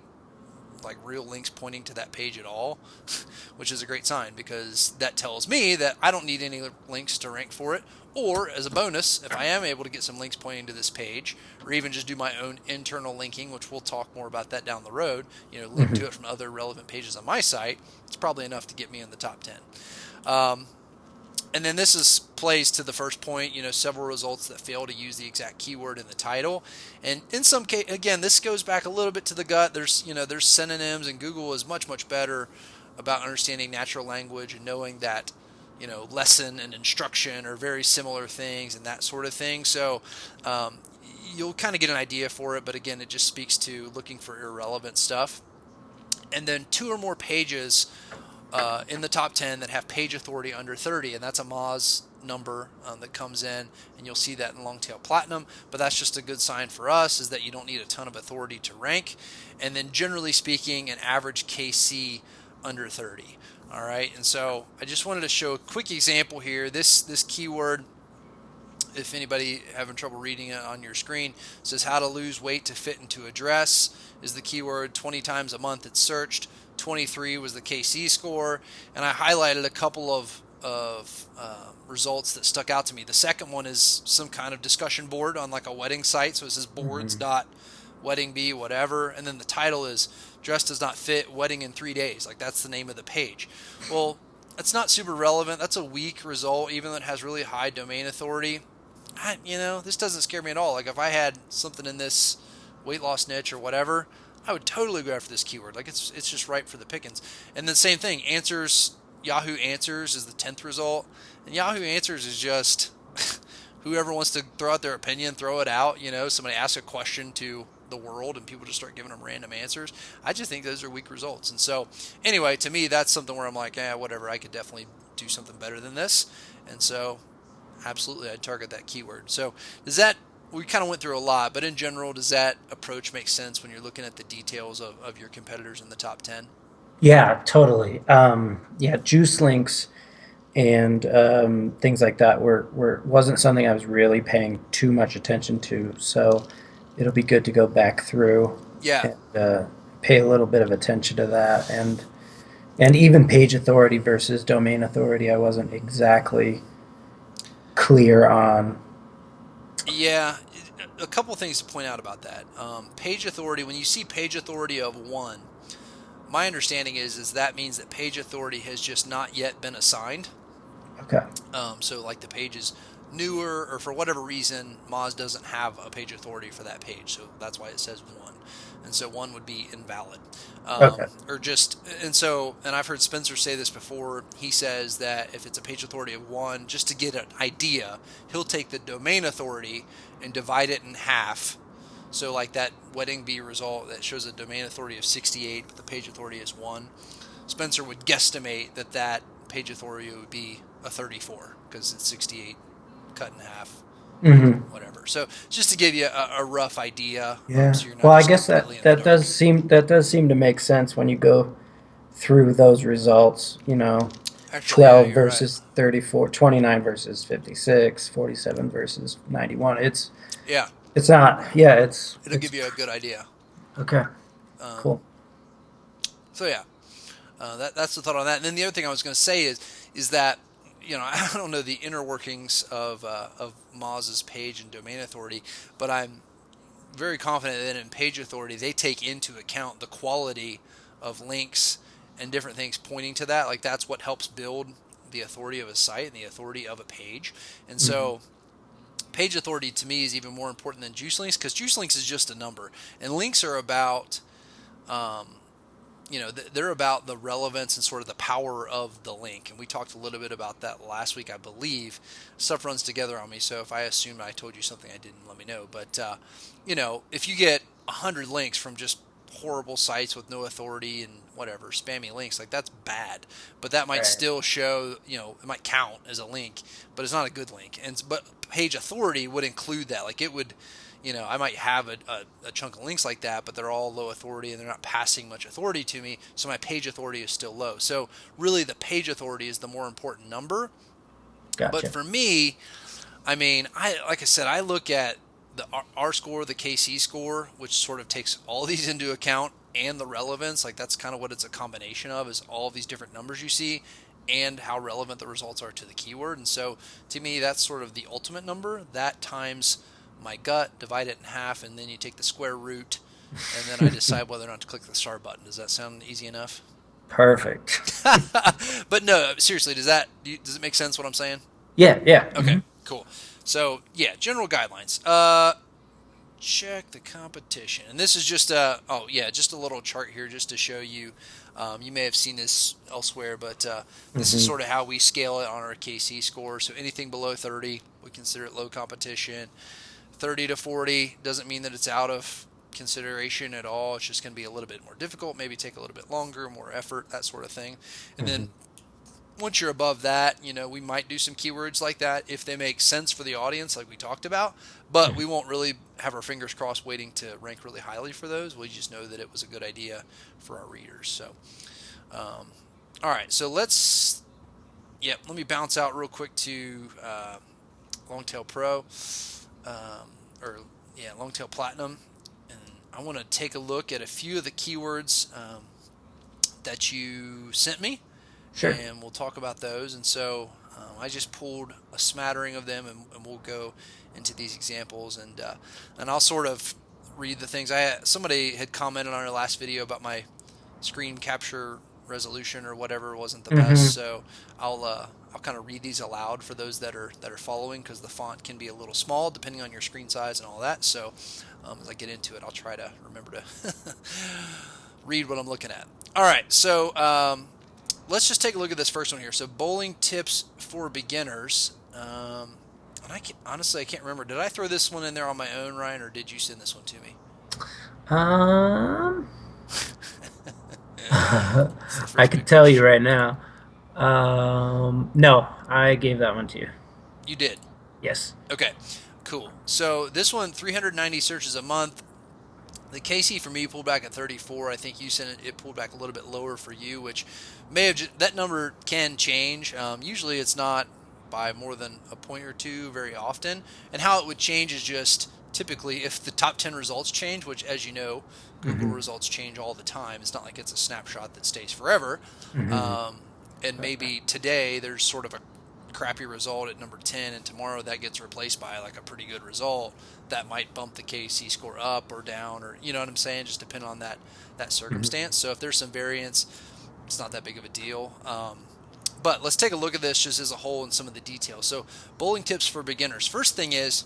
like real links pointing to that page at all, which is a great sign because that tells me that I don't need any links to rank for it. Or as a bonus, if I am able to get some links pointing to this page, or even just do my own internal linking, which we'll talk more about that down the road, link to it from other relevant pages on my site, it's probably enough to get me in the top 10. And then this plays to the first point, several results that fail to use the exact keyword in the title. And in some case, again, this goes back a little bit to the gut. There's synonyms, and Google is much, much better about understanding natural language and knowing that, lesson and instruction are very similar things and that sort of thing. So you'll kind of get an idea for it. But again, it just speaks to looking for irrelevant stuff. And then 2 or more pages in the top 10 that have page authority under 30, and that's a Moz number that comes in, and you'll see that in Longtail Platinum, but that's just a good sign for us, is that you don't need a ton of authority to rank. And then generally speaking, an average KC under 30. All right, and so I just wanted to show a quick example here. This keyword, if anybody having trouble reading it on your screen, says how to lose weight to fit into a dress is the keyword. 20 times a month it's searched. 23 was the KC score, and I highlighted a couple of results that stuck out to me. The second one is some kind of discussion board on like a wedding site, so it says boards.weddingbee whatever, and then the title is dress does not fit, wedding in 3 days. Like, that's the name of the page. Well, that's not super relevant. That's a weak result, even though it has really high domain authority. This doesn't scare me at all. Like, if I had something in this weight loss niche or whatever, I would totally go after this keyword. Like, it's just ripe for the pickings. And then same thing, answers, Yahoo Answers is the 10th result. And Yahoo Answers is just whoever wants to throw out their opinion, throw it out. Somebody asks a question to the world and people just start giving them random answers. I just think those are weak results. And so anyway, to me, that's something where I'm like, whatever, I could definitely do something better than this. And so absolutely, I'd target that keyword. So we kind of went through a lot, but in general, does that approach make sense when you're looking at the details of your competitors in the top 10? Yeah, totally. Juice links and things like that wasn't something I was really paying too much attention to. So it'll be good to go back through Yeah. and pay a little bit of attention to that. And even page authority versus domain authority, I wasn't exactly clear on. Yeah. A couple things to point out about that. Page authority, when you see page authority of 1, my understanding is that means that page authority has just not yet been assigned. Okay. So like the page is newer, or for whatever reason, Moz doesn't have a page authority for that page, so that's why it says 1. And so 1 would be invalid. Okay. And I've heard Spencer say this before. He says that if it's a page authority of 1, just to get an idea, he'll take the domain authority and divide it in half. So like that wedding bee result that shows a domain authority of 68, but the page authority is 1. Spencer would guesstimate that page authority would be a 34 because it's 68 cut in half. Mm-hmm. Whatever. So just to give you a rough idea. Yeah. So you're not Well, I just guess completely in that the does seem to make sense when you go through those results. Actually, yeah, 12 you're versus 34, 29 versus 56, 47 versus 91. right. Yeah, It's not. Yeah. it'll give you a good idea. Okay. Um, Cool. So yeah, that's the thought on that. And then the other thing I was going to say is that I don't know the inner workings of Moz's page and domain authority, but I'm very confident that in page authority they take into account the quality of links and different things pointing to that. Like, that's what helps build the authority of a site and the authority of a page. And so page authority to me is even more important than juice links, because juice links is just a number, and links are about they're about the relevance and sort of the power of the link. And we talked a little bit about that last week, I believe. Stuff runs together on me, so if I assumed I told you something I didn't, let me know. But if you get 100 links from just horrible sites with no authority and whatever, spammy links, like, that's bad. But that might Right. still show, it might count as a link, but it's not a good link. But page authority would include that. Like, it would, I might have a chunk of links like that, but they're all low authority and they're not passing much authority to me, so my page authority is still low. So really the page authority is the more important number. Gotcha. But for me, like I said, I look at the R score, the KC score, which sort of takes all these into account and the relevance. Like that's kind of what it's a combination of, is all of these different numbers you see and how relevant the results are to the keyword. And so to me, that's sort of the ultimate number. That times my gut, divide it in half, and then you take the square root, and then I decide whether or not to click the start button. Does that sound easy enough? Perfect. But no, seriously, does it make sense what I'm saying? Yeah, yeah. Okay, cool. So yeah, general guidelines. Check the competition, and this is just just a little chart here just to show you. You may have seen this elsewhere, but this is sort of how we scale it on our KC score. So anything below 30, we consider it low competition. 30 to 40 doesn't mean that it's out of consideration at all. It's just going to be a little bit more difficult, maybe take a little bit longer, more effort, that sort of thing. And then once you're above that, we might do some keywords like that if they make sense for the audience, like we talked about, but we won't really have our fingers crossed waiting to rank really highly for those. We just know that it was a good idea for our readers. So, all right, so let me bounce out real quick to Longtail Pro, Longtail Platinum, and I want to take a look at a few of the keywords that you sent me. Sure. And we'll talk about those. And so I just pulled a smattering of them, and we'll go into these examples, and I'll sort of read the things. Somebody had commented on our last video about my screen capture resolution or whatever wasn't the best, so I'll kind of read these aloud for those that are following, because the font can be a little small depending on your screen size and all that. So as I get into it, I'll try to remember to read what I'm looking at. All right, so let's just take a look at this first one here. So bowling tips for beginners. And honestly, I can't remember. Did I throw this one in there on my own, Ryan, or did you send this one to me? I could tell you right now. No, I gave that one to you. You did? Yes. Okay, cool. So this one, 390 searches a month. The KC for me pulled back at 34. I think you said it pulled back a little bit lower for you, which may have that number can change. Usually it's not by more than a point or two very often. And how it would change is just typically if the top 10 results change, which, as you know, Google results change all the time. It's not like it's a snapshot that stays forever. And maybe today there's sort of a crappy result at number 10, and tomorrow that gets replaced by like a pretty good result. That might bump the KC score up or down, or you know what I'm saying, just depending on that circumstance. So if there's some variance, it's not that big of a deal. But let's take a look at this just as a whole and some of the details. So bowling tips for beginners. First thing is,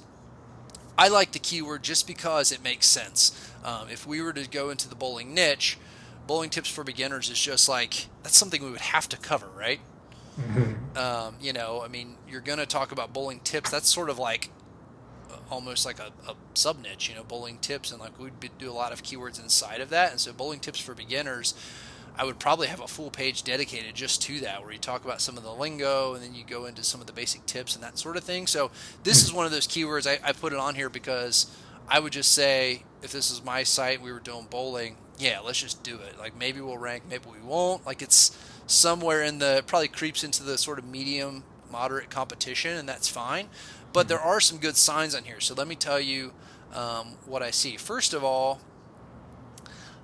I like the keyword just because it makes sense. If we were to go into the bowling niche, bowling tips for beginners is just like, that's something we would have to cover, right? I mean, you're going to talk about bowling tips. That's sort of like almost like a sub niche, bowling tips, and like we'd do a lot of keywords inside of that. And so bowling tips for beginners, I would probably have a full page dedicated just to that, where you talk about some of the lingo and then you go into some of the basic tips and that sort of thing. So this is one of those keywords. I put it on here because I would just say, if this is my site, we were doing bowling, yeah, let's just do it. Like maybe we'll rank, maybe we won't. Like it's somewhere probably creeps into the sort of medium, moderate competition, and that's fine. But there are some good signs on here. So let me tell you what I see. First of all,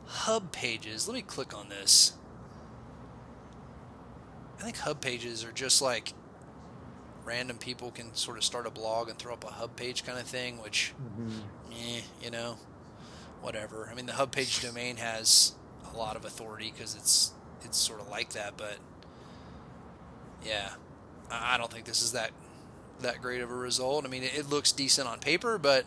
hub pages. Let me click on this. I think hub pages are just like random people can sort of start a blog and throw up a hub page kind of thing, which, whatever. I mean, the hub page domain has a lot of authority because it's sort of like that, but yeah, I don't think this is that great of a result. I mean, it looks decent on paper, but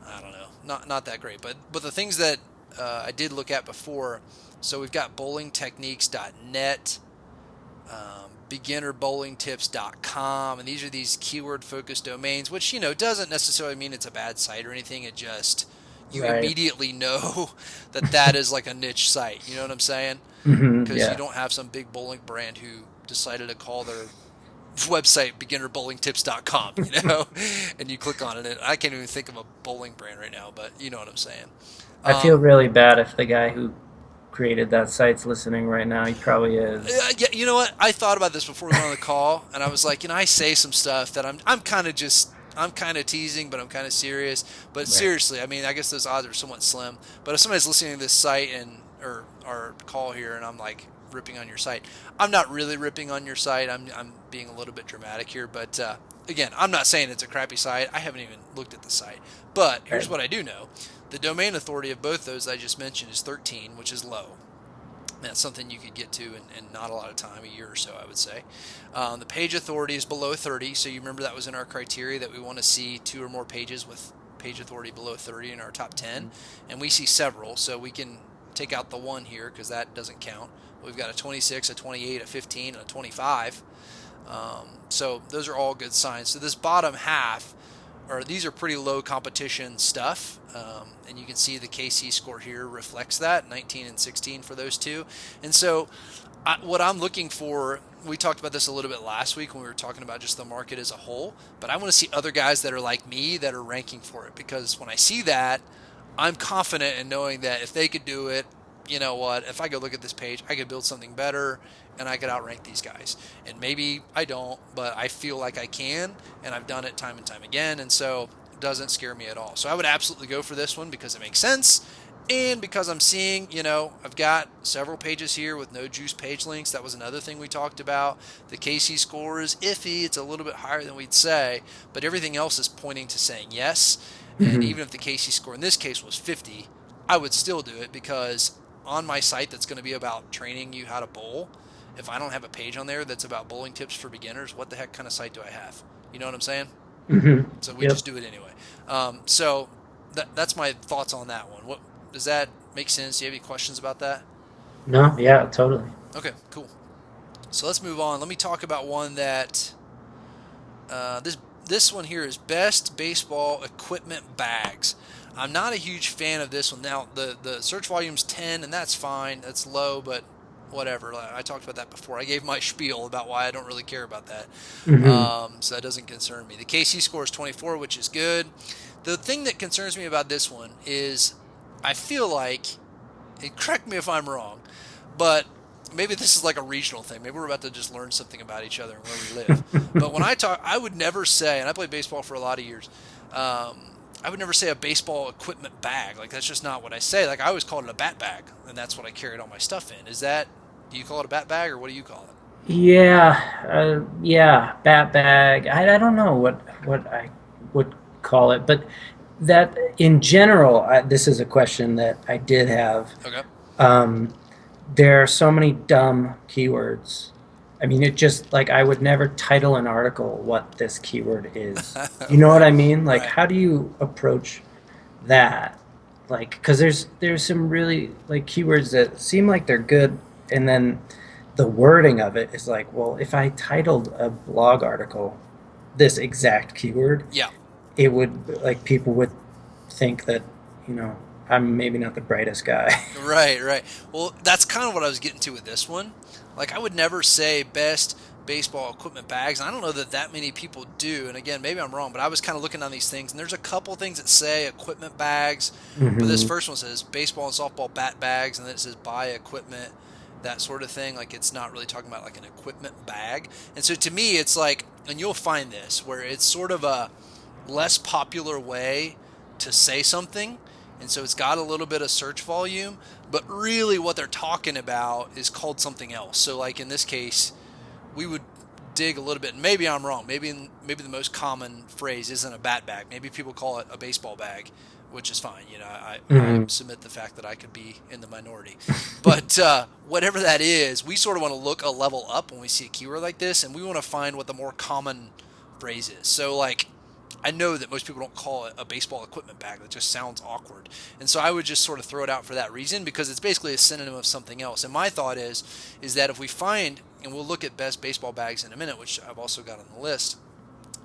I don't know, not that great. But the things that I did look at before, so we've got bowlingtechniques.net, beginnerbowlingtips.com, and these are these keyword focused domains, which doesn't necessarily mean it's a bad site or anything. It just you immediately know that is like a niche site. You know what I'm saying? Because you don't have some big bowling brand who decided to call their website beginnerbowlingtips.com, and you click on it, and I can't even think of a bowling brand right now, but you know what I'm saying. I feel really bad if the guy who created that site's listening right now. He probably is. Yeah, you know what? I thought about this before we went on the call, and I was like, I say some stuff that I'm kind of just I'm kind of teasing, but I'm kind of serious. But Right. seriously, I mean, I guess those odds are somewhat slim. But if somebody's listening to this site and or our call here, and I'm like ripping on your site, I'm not really ripping on your site. I'm being a little bit dramatic here, but again, I'm not saying it's a crappy site. I haven't even looked at the site. But here's Right. what I do know: the domain authority of both those I just mentioned is 13, which is low. That's something you could get to in not a lot of time, a year or so, I would say. The page authority is below 30, so you remember that was in our criteria that we want to see 2 or more pages with page authority below 30 in our top 10, and we see several, so we can take out the 1 here because that doesn't count. We've got a 26, a 28, a 15, and a 25. So those are all good signs. So this bottom half, or these are pretty low competition stuff, and you can see the KC score here reflects that, 19 and 16 for those two. And so what I'm looking for, we talked about this a little bit last week when we were talking about just the market as a whole, but I want to see other guys that are like me that are ranking for it, because when I see that, I'm confident in knowing that if they could do it, you know what, if I go look at this page, I could build something better and I could outrank these guys. And maybe I don't, but I feel like I can, and I've done it time and time again, and so it doesn't scare me at all. So I would absolutely go for this one because it makes sense, and because I'm seeing, I've got several pages here with no juice page links. That was another thing we talked about. The KC score is iffy. It's a little bit higher than we'd say, but everything else is pointing to saying yes. And Hmm. even if the KC score in this case was 50, I would still do it, because on my site that's going to be about training you how to bowl, if I don't have a page on there that's about bowling tips for beginners, what the heck kind of site do I have? You know what I'm saying? Hmm. So we Yep. just do it anyway. So that's my thoughts on that one. What does that make sense? Do you have any questions about that? No. Yeah. Totally. Okay, cool. So let's move on. Let me talk about one that this one here is best baseball equipment bags. I'm not a huge fan of this one. Now the search volume's 10, and that's fine. That's low, but whatever. I talked about that before. I gave my spiel about why I don't really care about that. Hmm. So that doesn't concern me. The KC score is 24, which is good. The thing that concerns me about this one is I feel like, and correct me if I'm wrong, but maybe this is like a regional thing. Maybe we're about to just learn something about each other and where we live. But when I talk, I would never say, and I played baseball for a lot of years, I would never say a baseball equipment bag. Like, that's just not what I say. Like, I always called it a bat bag, and that's what I carried all my stuff in. Do you call it a bat bag, or what do you call it? Yeah. Yeah. Bat bag. I don't know what I would call it, but that in general, this is a question that I did have. Okay. Um, there are so many dumb keywords. I mean, it just like I would never title an article what this keyword is. You know what Right. I mean? Like, Right. how do you approach that? Like, because there's some really like keywords that seem like they're good, and then the wording of it is like, well, if I titled a blog article this exact keyword, Yeah. it would like people would think that you know I'm maybe not the brightest guy. Right, right. Well, that's kind of what I was getting to with this one. Like, I would never say best baseball equipment bags. I don't know that many people do. And again, maybe I'm wrong, but I was kind of looking on these things, and there's a couple things that say equipment bags, but this Hmm. first one says baseball and softball bat bags, and then it says buy equipment, that sort of thing. Like, it's not really talking about like an equipment bag. And so to me, it's like, and you'll find this where it's sort of a less popular way to say something, and so it's got a little bit of search volume, but really what they're talking about is called something else. So like in this case, we would dig a little bit, and maybe I'm wrong. Maybe the most common phrase isn't a bat bag. Maybe people call it a baseball bag, which is fine. I Hmm. submit the fact that I could be in the minority. But whatever that is, we sort of want to look a level up when we see a keyword like this, and we want to find what the more common phrase is. So like, I know that most people don't call it a baseball equipment bag. That just sounds awkward. And so I would just sort of throw it out for that reason, because it's basically a synonym of something else. And my thought is that if we find, and we'll look at best baseball bags in a minute, which I've also got on the list,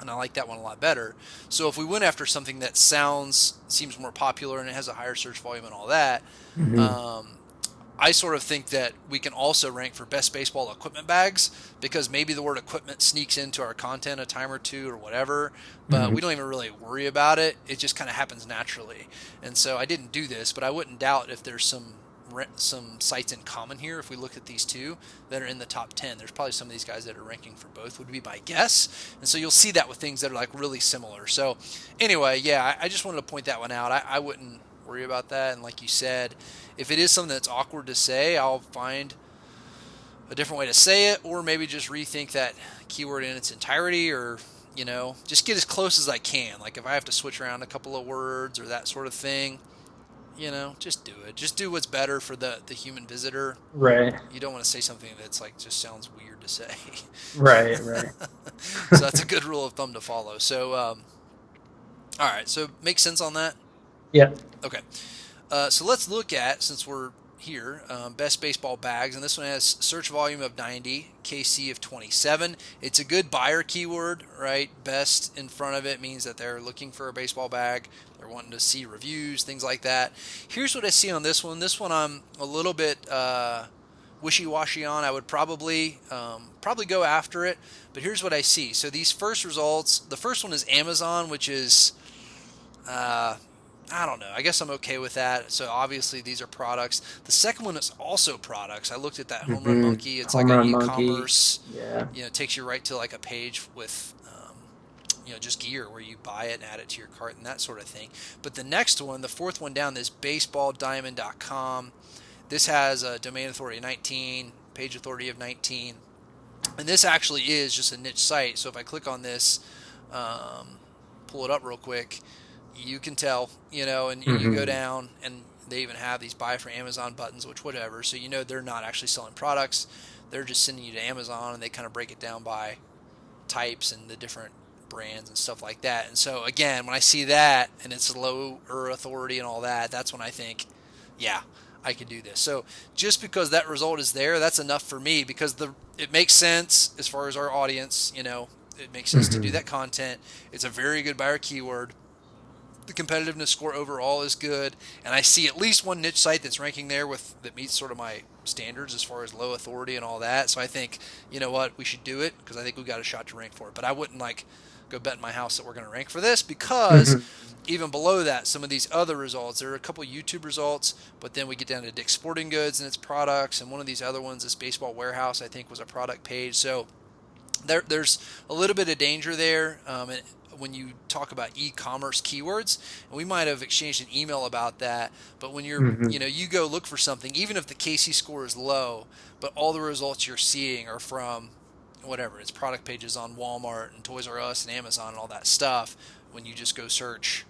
and I like that one a lot better. So if we went after something that seems more popular and it has a higher search volume and all that, Hmm. um, I sort of think that we can also rank for best baseball equipment bags, because maybe the word equipment sneaks into our content a time or two or whatever, but Hmm. we don't even really worry about it. It just kind of happens naturally. And so I didn't do this, but I wouldn't doubt if there's some some sites in common here. If we look at these two that are in the top 10, there's probably some of these guys that are ranking for both, would be my guess. And so you'll see that with things that are like really similar. So anyway, yeah, I just wanted to point that one out. I wouldn't worry about that. And like you said, if it is something that's awkward to say, I'll find a different way to say it, or maybe just rethink that keyword in its entirety, or just get as close as I can. Like if I have to switch around a couple of words or that sort of thing, just do it. Just do what's better for the human visitor. Right. You don't want to say something that's like just sounds weird to say. Right. Right. So that's a good rule of thumb to follow. So, all right. So makes sense on that. Yep. Okay. So let's look at, since we're here, best baseball bags, and this one has search volume of 90, KC of 27. It's a good buyer keyword, right? Best in front of it means that they're looking for a baseball bag. They're wanting to see reviews, things like that. Here's what I see on this one. This one I'm a little bit wishy-washy on. I would probably go after it, but here's what I see. So these first results, the first one is Amazon, which is I don't know. I guess I'm okay with that. So obviously these are products. The second one is also products. I looked at that Home Run Monkey. It's Home like an Run Monkey. e-commerce. Yeah. It takes you right to like a page with, just gear where you buy it and add it to your cart and that sort of thing. But the next one, the fourth one down, this baseballdiamond.com. This has a domain authority of 19, page authority of 19. And this actually is just a niche site. So if I click on this, pull it up real quick, you can tell, and you go down, and they even have these buy for Amazon buttons, which whatever. So they're not actually selling products. They're just sending you to Amazon, and they kind of break it down by types and the different brands and stuff like that. And so again, when I see that and it's lower authority and all that, that's when I think, yeah, I could do this. So just because that result is there, that's enough for me, because it makes sense as far as our audience. It makes sense to do that content. It's a very good buyer keyword. The competitiveness score overall is good, and I see at least one niche site that's ranking there that meets sort of my standards as far as low authority and all that. So I think, what, we should do it, because I think we've got a shot to rank for it. But I wouldn't go bet in my house that we're going to rank for this, because even below that, some of these other results, there are a couple YouTube results, but then we get down to Dick's Sporting Goods and its products, and one of these other ones, this Baseball Warehouse, I think was a product page. So there's a little bit of danger there. And when you talk about e-commerce keywords, and we might have exchanged an email about that, but when you're, you go look for something, even if the KC score is low, but all the results you're seeing are from whatever, it's product pages on Walmart and Toys R Us and Amazon and all that stuff, when you just go search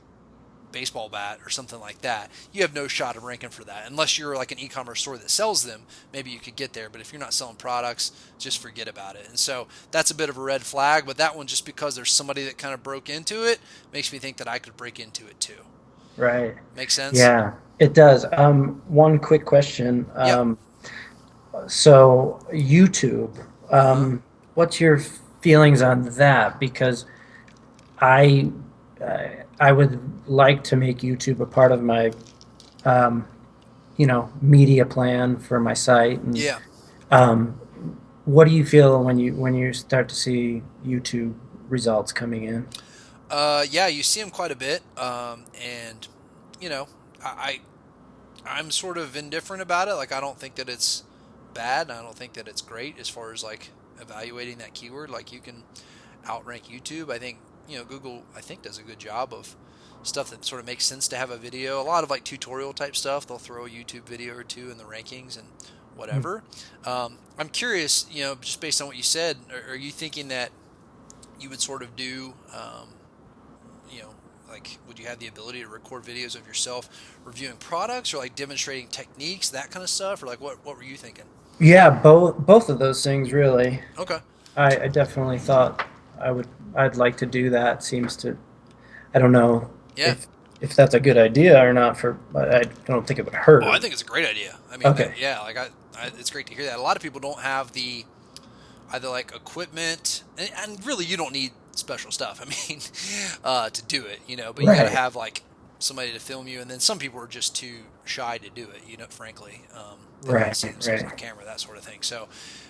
baseball bat or something like that, you have no shot of ranking for that. Unless you're like an e-commerce store that sells them, maybe you could get there. But if you're not selling products, just forget about it. And so that's a bit of a red flag. But that one, just because there's somebody that kind of broke into it, makes me think that I could break into it too. Right. Make sense? Yeah, it does. One quick question. Yep. So YouTube, what's your feelings on that? Because I would like to make YouTube a part of my, media plan for my site. And, Yeah. what do you feel when you start to see YouTube results coming in? Yeah, you see them quite a bit, and I'm sort of indifferent about it. Like, I don't think that it's bad, and I don't think that it's great as far as like evaluating that keyword. Like, you can outrank YouTube. I think Google, I think, does a good job of stuff that sort of makes sense to have a video. A lot of like tutorial type stuff, they'll throw a YouTube video or two in the rankings and whatever. I'm curious, just based on what you said, are you thinking that you would sort of do, like, would you have the ability to record videos of yourself reviewing products, or like demonstrating techniques, that kind of stuff, or like what were you thinking? Yeah, both of those things really. Okay. I definitely thought I'd like to do that. Seems to, I don't know Yeah. if that's a good idea or not, but I don't think it would hurt. Oh, I think it's a great idea. I mean, Okay. yeah, like it's great to hear that. A lot of people don't have the either like equipment, and really you don't need special stuff. I mean, to do it, but you got to Right. have like somebody to film you, and then some people are just too shy to do it. Frankly, they don't Right, see themselves on right. camera, that sort of thing. So,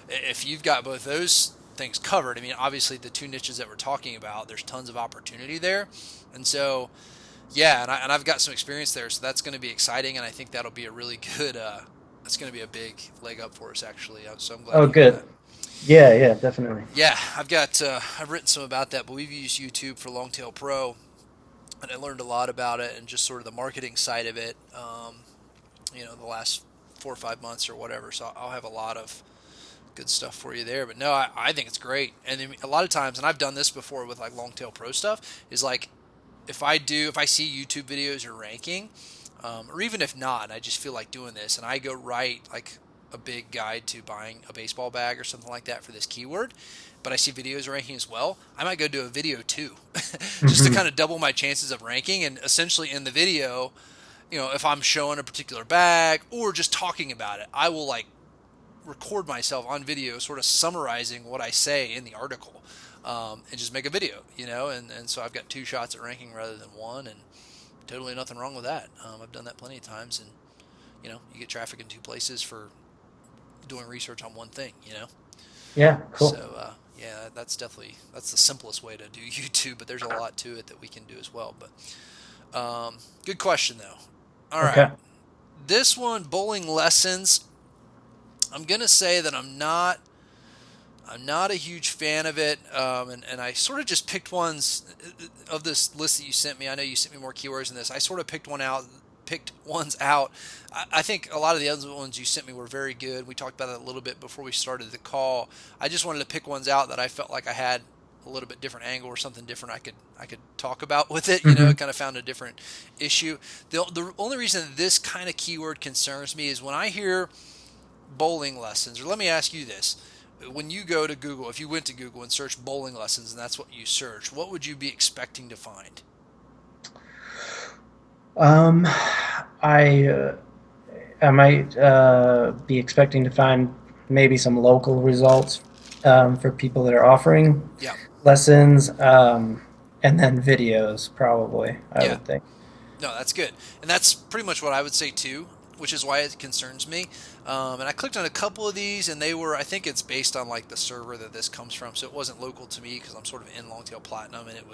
if you've got both those things covered, I mean, obviously the two niches that we're talking about, there's tons of opportunity there, and so. Yeah, and I've got some experience there, so that's going to be exciting, and I think that'll be a really good That's going to be a big leg up for us, actually. So I'm glad Oh, to hear good. that. Yeah, yeah, definitely. Yeah, I've written some about that, but we've used YouTube for Longtail Pro, and I learned a lot about it and just sort of the marketing side of it. The last 4 or 5 months or whatever. So I'll have a lot of good stuff for you there. But no, I think it's great. And then a lot of times, and I've done this before with like Longtail Pro stuff, is like if I see YouTube videos or ranking, or even if not, and I just feel like doing this, and I go write like a big guide to buying a baseball bag or something like that for this keyword, but I see videos ranking as well, I might go do a video too, just to Hmm. kind of double my chances of ranking. And essentially in the video, if I'm showing a particular bag or just talking about it, I will like record myself on video, sort of summarizing what I say in the article, and just make a video, and so I've got two shots at ranking rather than one, and totally nothing wrong with that. I've done that plenty of times, and you get traffic in two places for doing research on one thing. Yeah, cool. So yeah, that's the simplest way to do YouTube, but there's a lot to it that we can do as well. But good question though. All right, Okay. this one, bowling lessons. I'm gonna say that I'm not a huge fan of it, and I sort of just picked ones of this list that you sent me. I know you sent me more keywords than this. I sort of picked ones out. I think a lot of the other ones you sent me were very good. We talked about it a little bit before we started the call. I just wanted to pick ones out that I felt like I had a little bit different angle or something different I could talk about with it. Hmm. Kind of found a different issue. The only reason this kind of keyword concerns me is when I hear bowling lessons. Or let me ask you this: when you go to Google, if you went to Google and search bowling lessons and that's what you search, what would you be expecting to find? Um, I I might be expecting to find maybe some local results for people that are offering Yeah, lessons, and then videos, probably, I yeah. would think. No, that's good. And that's pretty much what I would say too, which is why it concerns me. And I clicked on a couple of these, and I think it's based on like the server that this comes from. So it wasn't local to me because I'm sort of in Longtail Platinum, but it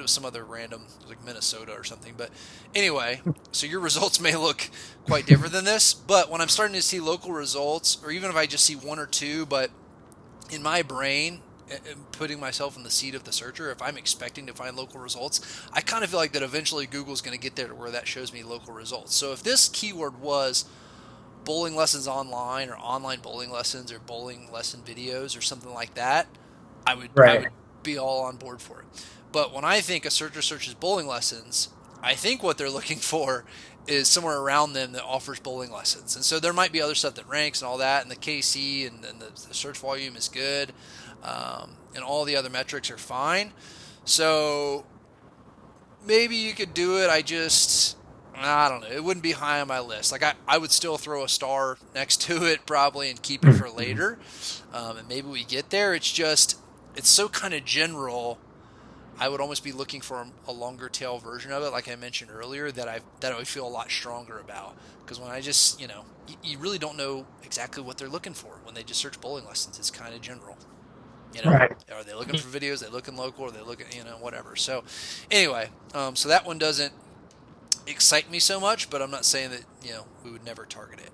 was some other random, it was like Minnesota or something. But anyway, so your results may look quite different than this. But when I'm starting to see local results, or even if I just see one or two, but in my brain, putting myself in the seat of the searcher, if I'm expecting to find local results, I kind of feel like that eventually Google's going to get there to where that shows me local results. So if this keyword was bowling lessons online, or online bowling lessons, or bowling lesson videos, or something like that, I would Right. be all on board for it. But when I think a searcher searches bowling lessons, I think what they're looking for is somewhere around them that offers bowling lessons. And so there might be other stuff that ranks and all that, and the KC and the search volume is good, and all the other metrics are fine. So maybe you could do it. I don't know. It wouldn't be high on my list. Like I would still throw a star next to it probably and keep it for Mhm. later. And maybe we get there. It's so kind of general. I would almost be looking for a longer tail version of it, like I mentioned earlier, that I would feel a lot stronger about. Because when I just, you really don't know exactly what they're looking for when they just search bowling lessons. It's kind of general. You know, Right. are they looking for videos? Are they looking local? Are they looking, whatever. So, anyway, so that one doesn't excite me so much, but I'm not saying that we would never target it.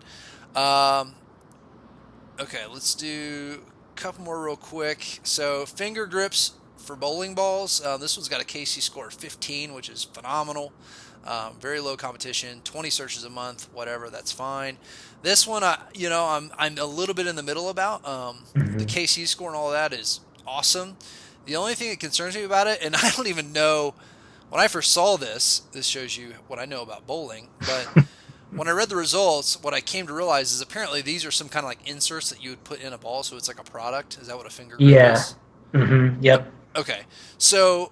Okay, let's do a couple more real quick. So finger grips for bowling balls. This one's got a KC score of 15, which is phenomenal. Very low competition. 20 searches a month, whatever. That's fine. This one, I'm a little bit in the middle about. The Hmm. KC score and all that is awesome. The only thing that concerns me about it, and I don't even know when I first saw this shows you what I know about bowling, but when I read the results, what I came to realize is apparently these are some kind of like inserts that you would put in a ball, so it's like a product. Is that what a finger grip Yeah. is? Yep. Okay, so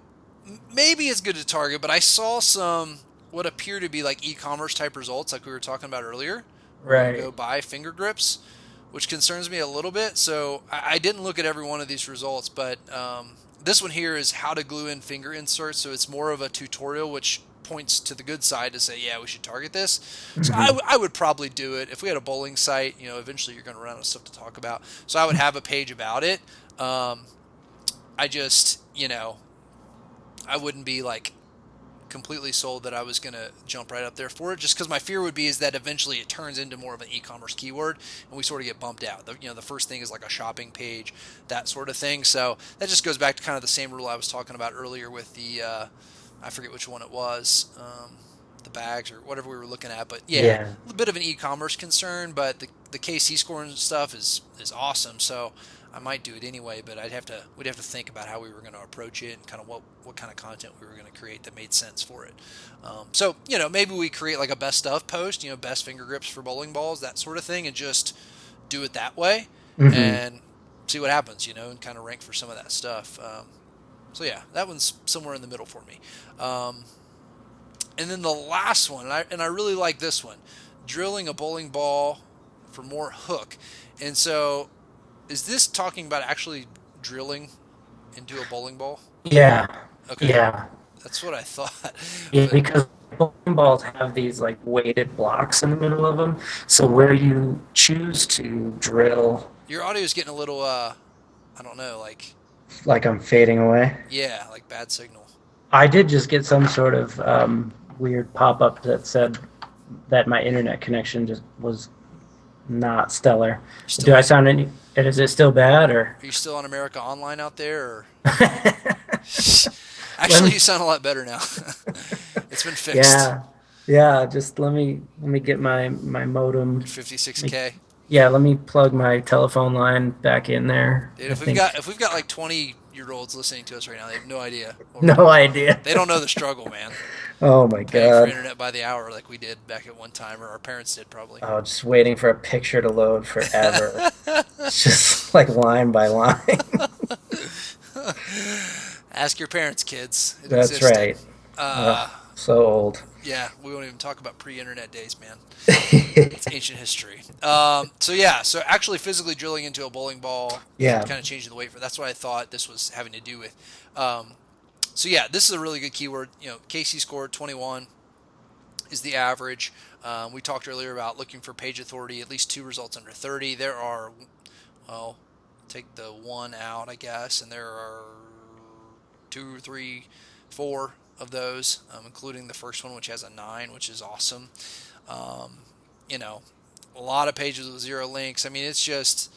maybe it's good to target, but I saw some what appear to be like e-commerce type results, like we were talking about earlier, where you Right. go buy finger grips, which concerns me a little bit. So I didn't look at every one of these results, but this one here is how to glue in finger inserts. So it's more of a tutorial, which points to the good side to say, yeah, we should target this. So Hmm. I would probably do it if we had a bowling site. Eventually you're going to run out of stuff to talk about. So I would have a page about it. I just, I wouldn't be like completely sold that I was going to jump right up there for it, just because my fear would be is that eventually it turns into more of an e-commerce keyword and we sort of get bumped out. The first thing is like a shopping page, that sort of thing. So that just goes back to kind of the same rule I was talking about earlier with the I forget which one it was. The bags or whatever we were looking at, but yeah, Yeah. a bit of an e-commerce concern, but the KC score and stuff is awesome. So I might do it anyway, but we'd have to think about how we were going to approach it and kind of what kind of content we were going to create that made sense for it. So maybe we create like a best of post, best finger grips for bowling balls, that sort of thing, and just do it that way Hmm. and see what happens, and kind of rank for some of that stuff. So yeah, that one's somewhere in the middle for me. And then the last one, and I really like this one, drilling a bowling ball for more hook. And so, is this talking about actually drilling into a bowling ball? Yeah. Okay, Yeah. that's what I thought. Yeah, But because bowling balls have these like weighted blocks in the middle of them. So where you choose to drill, your audio is getting a little, I don't know, like, like I'm fading away. yeah, like bad signal. I did just get some sort of weird pop-up that said that my internet connection just was not stellar. You still Do I on? sound any? Is it still bad or? Are you still on America Online out there? Or Let actually, me, you sound a lot better now. It's been fixed. yeah, yeah. Just let me get my modem. Your 56K. Yeah, let me plug my telephone line back in there. Dude, I if we've think got if we've got like 20-year-olds listening to us right now, they have no idea what we're no talking about. idea. They don't know the struggle, man. Oh my Paying for God. internet by the hour like we did back at one time, or our parents did probably. Oh, just waiting for a picture to load forever. It's just like line by line. Ask your parents, kids. It That's existed. right. Uh, So old. yeah, we won't even talk about pre-internet days, man. It's ancient history. So yeah, so actually physically drilling into a bowling ball and Yeah. kind of changing the weight for that's what I thought this was having to do with. Um, so yeah, this is a really good keyword. KC scored 21 is the average. We talked earlier about looking for page authority, at least two results under 30. There are, well, take the one out, I guess, and there are two, three, four of those, including the first one, which has a 9, which is awesome. Um, you know, a lot of pages with 0 links. I mean, it's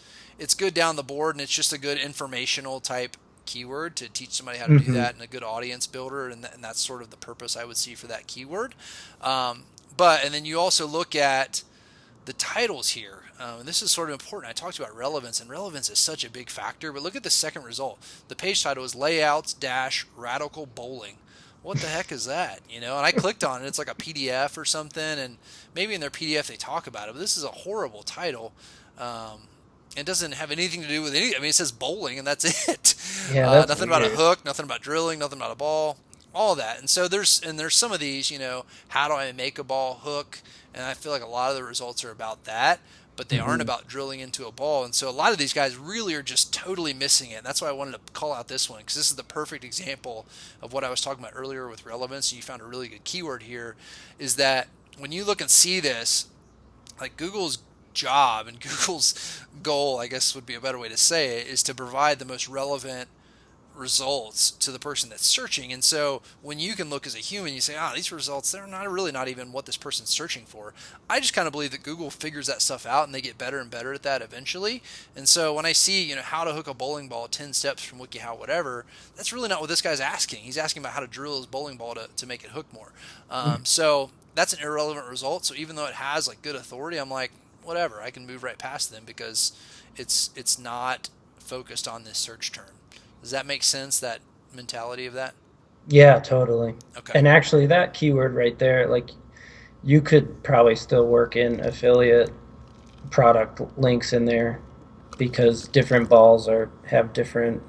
good down the board, and it's just a good informational type keyword to teach somebody how to do Hmm. that, and a good audience builder, and that's sort of the purpose I would see for that keyword. And then you also look at the titles here. And this is sort of important. I talked about relevance, and relevance is such a big factor. But look at the second result. The page title is Layouts Dash Radical Bowling. What the heck is that? And I clicked on it. It's like a PDF or something, and maybe in their PDF they talk about it. But this is a horrible title. It doesn't have anything to do with any. I mean, it says bowling, and that's it. Yeah, that's Nothing about a weird. hook. Nothing about drilling. Nothing about a ball. All of that. And so there's some of these. How do I make a ball hook? And I feel like a lot of the results are about that, but they aren't Hmm. about drilling into a ball. And so a lot of these guys really are just totally missing it. And that's why I wanted to call out this one, because this is the perfect example of what I was talking about earlier with relevance. And you found a really good keyword here, is that when you look and see this, like Google's job and Google's goal, I guess would be a better way to say it, is to provide the most relevant results to the person that's searching. And so when you can look as a human, you say, these results, they're not even what this person's searching for. I just kind of believe that Google figures that stuff out, and they get better and better at that eventually. And so when I see, how to hook a bowling ball 10 steps from WikiHow, whatever, that's really not what this guy's asking. He's asking about how to drill his bowling ball to make it hook more. So that's an irrelevant result. So even though it has like good authority, I'm like, whatever, I can move right past them because it's not focused on this search term. Does that make sense, that mentality of that? Yeah, totally. Okay. And actually, that keyword right there, like you could probably still work in affiliate product links in there because different balls are have different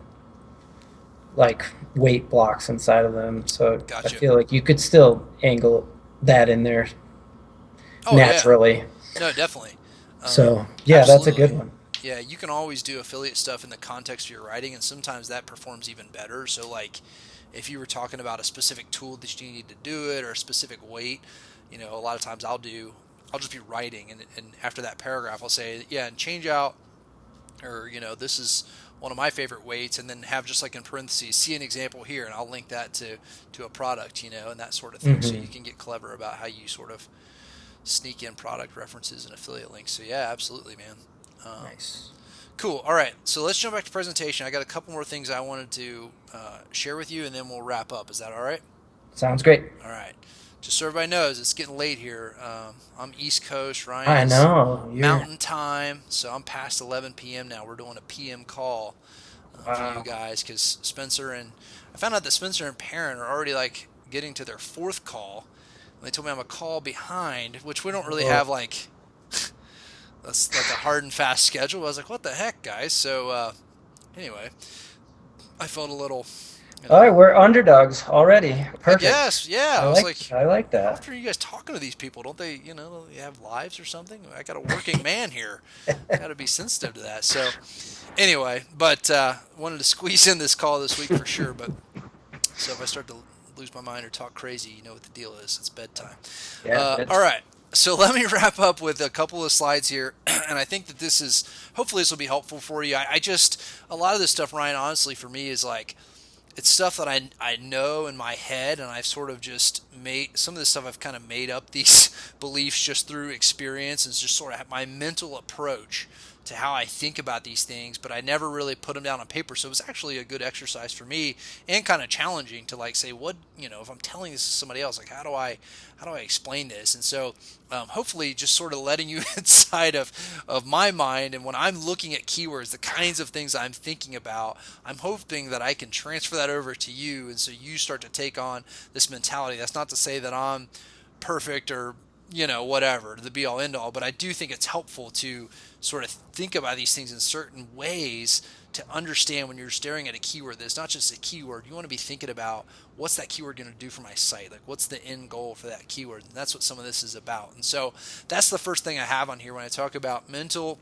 like weight blocks inside of them. So I Gotcha. feel like you could still angle that in there Oh, yeah. naturally. No, definitely. So yeah, that's a good Absolutely. one. Yeah, you can always do affiliate stuff in the context of your writing, and sometimes that performs even better. So, like, if you were talking about a specific tool that you need to do it or a specific weight, a lot of times I'll just be writing, and after that paragraph, I'll say, yeah, and change out, or, this is one of my favorite weights, and then have just like in parentheses, see an example here, and I'll link that to a product, and that sort of thing. So Hmm. you can get clever about how you sort of sneak in product references and affiliate links. So yeah, absolutely, man. Um, Nice. cool. All right, so let's jump back to presentation. I got a couple more things I wanted to share with you, and then we'll wrap up. Is that all right? Sounds great. All right. Just so everybody knows, it's getting late here. I'm East Coast. Ryan I is know you're. Mountain Time, so I'm past 11 p.m. now. We're doing a PM call for you Wow. guys because I found out that Spencer and Perrin are already like getting to their fourth call. And they told me I'm a call behind, which we don't really Well, have like that's like a hard and fast schedule. I was like, what the heck, guys? So anyway, I felt a little, you all know, right, we're underdogs already. I Perfect. guess, yeah. I I was like like, I like how that. often are you guys talking to these people? Don't they, they have lives or something? I got a working man here. Got to be sensitive to that. So, anyway, but wanted to squeeze in this call this week for sure. But so if I start to lose my mind or talk crazy, you know what the deal is. It's bedtime. Yeah, All right. So let me wrap up with a couple of slides here, and I think that hopefully this will be helpful for you. I just a lot of this stuff, Ryan, honestly, for me is like it's stuff that I know in my head, and I've sort of just made some of this stuff. I've kind of made up these beliefs just through experience, and it's just sort of my mental approach to how I think about these things. But I never really put them down on paper, so it was actually a good exercise for me, and kind of challenging to like say, what if I'm telling this to somebody else, like how do I explain this? And so hopefully just sort of letting you inside of my mind, and when I'm looking at keywords, the kinds of things I'm thinking about, I'm hoping that I can transfer that over to you, and so you start to take on this mentality. That's not to say that I'm perfect or whatever, the be all end all, but I do think it's helpful to sort of think about these things in certain ways to understand when you're staring at a keyword that it's not just a keyword. You want to be thinking about what's that keyword going to do for my site? Like, what's the end goal for that keyword? And that's what some of this is about. And so that's the first thing I have on here when I talk about mental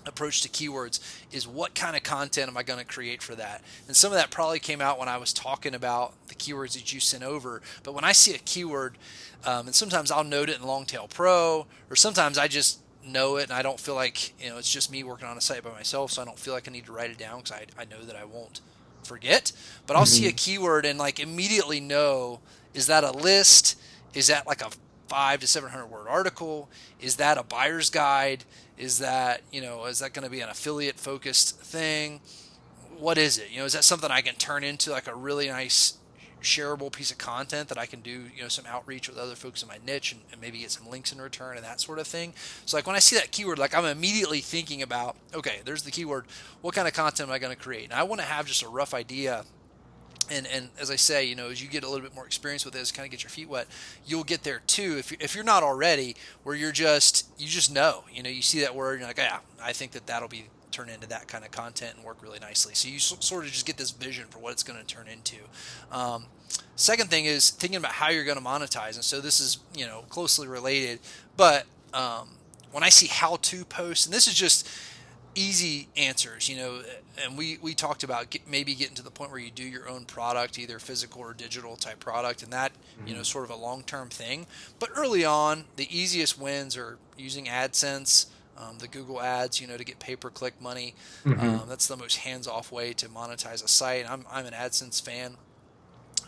approach to keywords is what kind of content am I going to create for that. And some of that probably came out when I was talking about the keywords that you sent over. But when I see a keyword, and sometimes I'll note it in Longtail Pro, or sometimes I just know it and I don't feel like it's just me working on a site by myself, so I don't feel like I need to write it down because I know that I won't forget. But I'll see a Mhm. keyword and like immediately know, is that a list? Is that like a 500 to 700 word article? Is that a buyer's guide? Is that going to be an affiliate focused thing? What is it? Is that something I can turn into like a really nice shareable piece of content that I can do, some outreach with other folks in my niche, and maybe get some links in return and that sort of thing. So like when I see that keyword, like I'm immediately thinking about, okay, there's the keyword. What kind of content am I going to create? And I want to have just a rough idea. And as I say, as you get a little bit more experience with this, kind of get your feet wet, you'll get there too. If you're not already, where you just know, you see that word, and you're like, yeah, I think that'll be turn into that kind of content and work really nicely. So you sort of just get this vision for what it's going to turn into. Um, Second thing is thinking about how you're going to monetize, and so this is closely related. But when I see how-to posts, and this is just easy answers, and we talked about maybe getting to the point where you do your own product, either physical or digital type product, and that, Mhm. sort of a long-term thing. But early on, the easiest wins are using AdSense, the Google ads, to get pay-per-click money. Mhm. That's the most hands-off way to monetize a site. I'm an AdSense fan.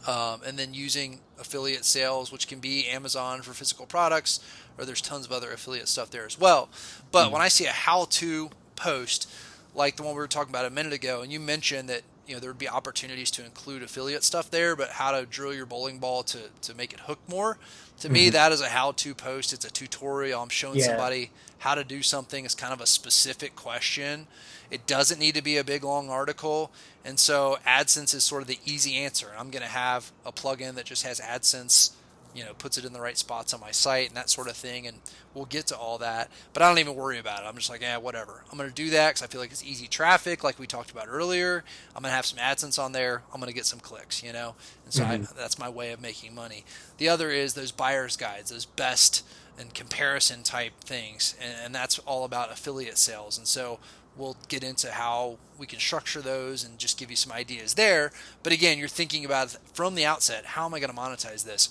And then using affiliate sales, which can be Amazon for physical products, or there's tons of other affiliate stuff there as well. But when Mhm. I see a how-to post like the one we were talking about a minute ago, and you mentioned that there would be opportunities to include affiliate stuff there, but how to drill your bowling ball to make it hook more. To me, Mhm. that is a how-to post. It's a tutorial. I'm showing Yeah. somebody how to do something. It's kind of a specific question. It doesn't need to be a big long article. And so AdSense is sort of the easy answer. I'm going to have a plugin that just has AdSense, puts it in the right spots on my site and that sort of thing. And we'll get to all that. But I don't even worry about it. I'm just like, whatever. I'm going to do that because I feel like it's easy traffic, like we talked about earlier. I'm going to have some AdSense on there. I'm going to get some clicks. And so Mhm. that's my way of making money. The other is those buyer's guides, those best and comparison type things. And that's all about affiliate sales. And so we'll get into how we can structure those and just give you some ideas there. But again, you're thinking about from the outset, how am I going to monetize this?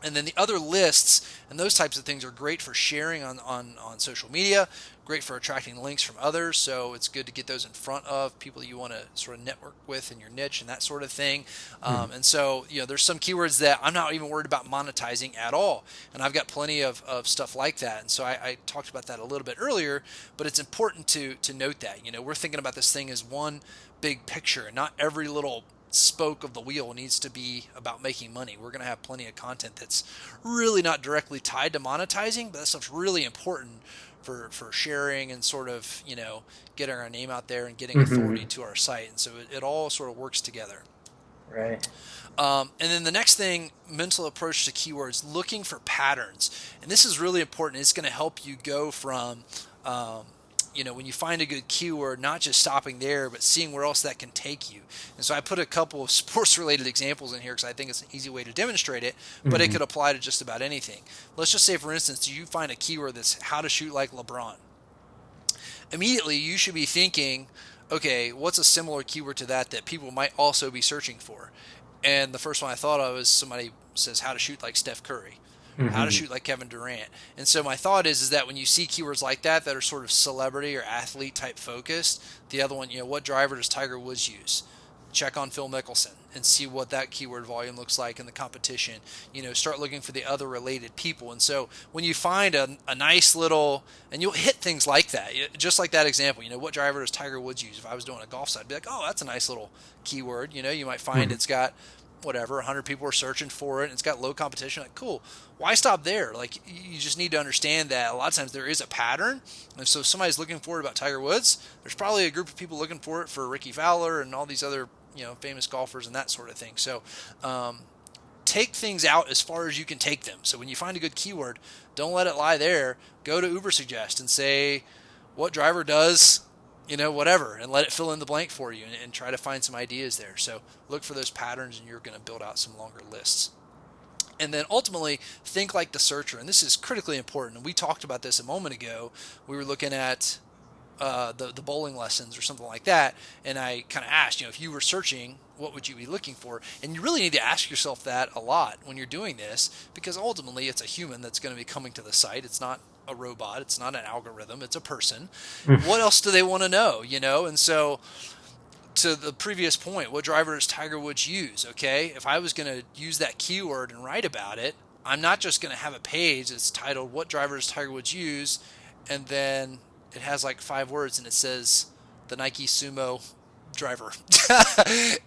And then the other lists and those types of things are great for sharing on social media, great for attracting links from others. So it's good to get those in front of people that you want to sort of network with in your niche and that sort of thing. And so, there's some keywords that I'm not even worried about monetizing at all. And I've got plenty of stuff like that. And so I talked about that a little bit earlier, but it's important to note that, we're thinking about this thing as one big picture, and not every little spoke of the wheel needs to be about making money. We're going to have plenty of content that's really not directly tied to monetizing, but that stuff's really important for sharing and sort of, getting our name out there and getting authority to our site. And so it all sort of works together. Right. And then the next thing, mental approach to keywords, looking for patterns. And this is really important. It's going to help you go from, when you find a good keyword, not just stopping there, but seeing where else that can take you. And so I put a couple of sports-related examples in here because I think it's an easy way to demonstrate it, but it could apply to just about anything. Let's just say, for instance, you find a keyword that's how to shoot like LeBron. Immediately, you should be thinking, okay, what's a similar keyword to that people might also be searching for? And the first one I thought of was somebody says how to shoot like Steph Curry. How to shoot like Kevin Durant. And so my thought is that when you see keywords like that are sort of celebrity or athlete type focused, the other one, what driver does Tiger Woods use? Check on Phil Mickelson and see what that keyword volume looks like in the competition. Start looking for the other related people. And so when you find a nice little, and you'll hit things like that, just like that example, what driver does Tiger Woods use? If I was doing a golf site, I'd be like, oh, that's a nice little keyword. You might find it's got whatever, 100 people are searching for it, and it's got low competition. Like, cool. Why stop there? Like, you just need to understand that a lot of times there is a pattern. And so if somebody's looking for it about Tiger Woods, there's probably a group of people looking for it for Ricky Fowler and all these other, famous golfers and that sort of thing. So, take things out as far as you can take them. So when you find a good keyword, don't let it lie there. Go to Ubersuggest and say, what driver does whatever, and let it fill in the blank for you and try to find some ideas there. So look for those patterns and you're going to build out some longer lists. And then ultimately, think like the searcher. And this is critically important. And we talked about this a moment ago. We were looking at the bowling lessons or something like that. And I kind of asked, if you were searching, what would you be looking for? And you really need to ask yourself that a lot when you're doing this, because ultimately it's a human that's going to be coming to the site. It's not a robot. It's not an algorithm. It's a person. What else do they want to know? And so to the previous point, what driver does Tiger Woods use? Okay. If I was going to use that keyword and write about it, I'm not just going to have a page that's titled what driver does Tiger Woods use? And then it has like 5 words and it says the Nike Sumo driver.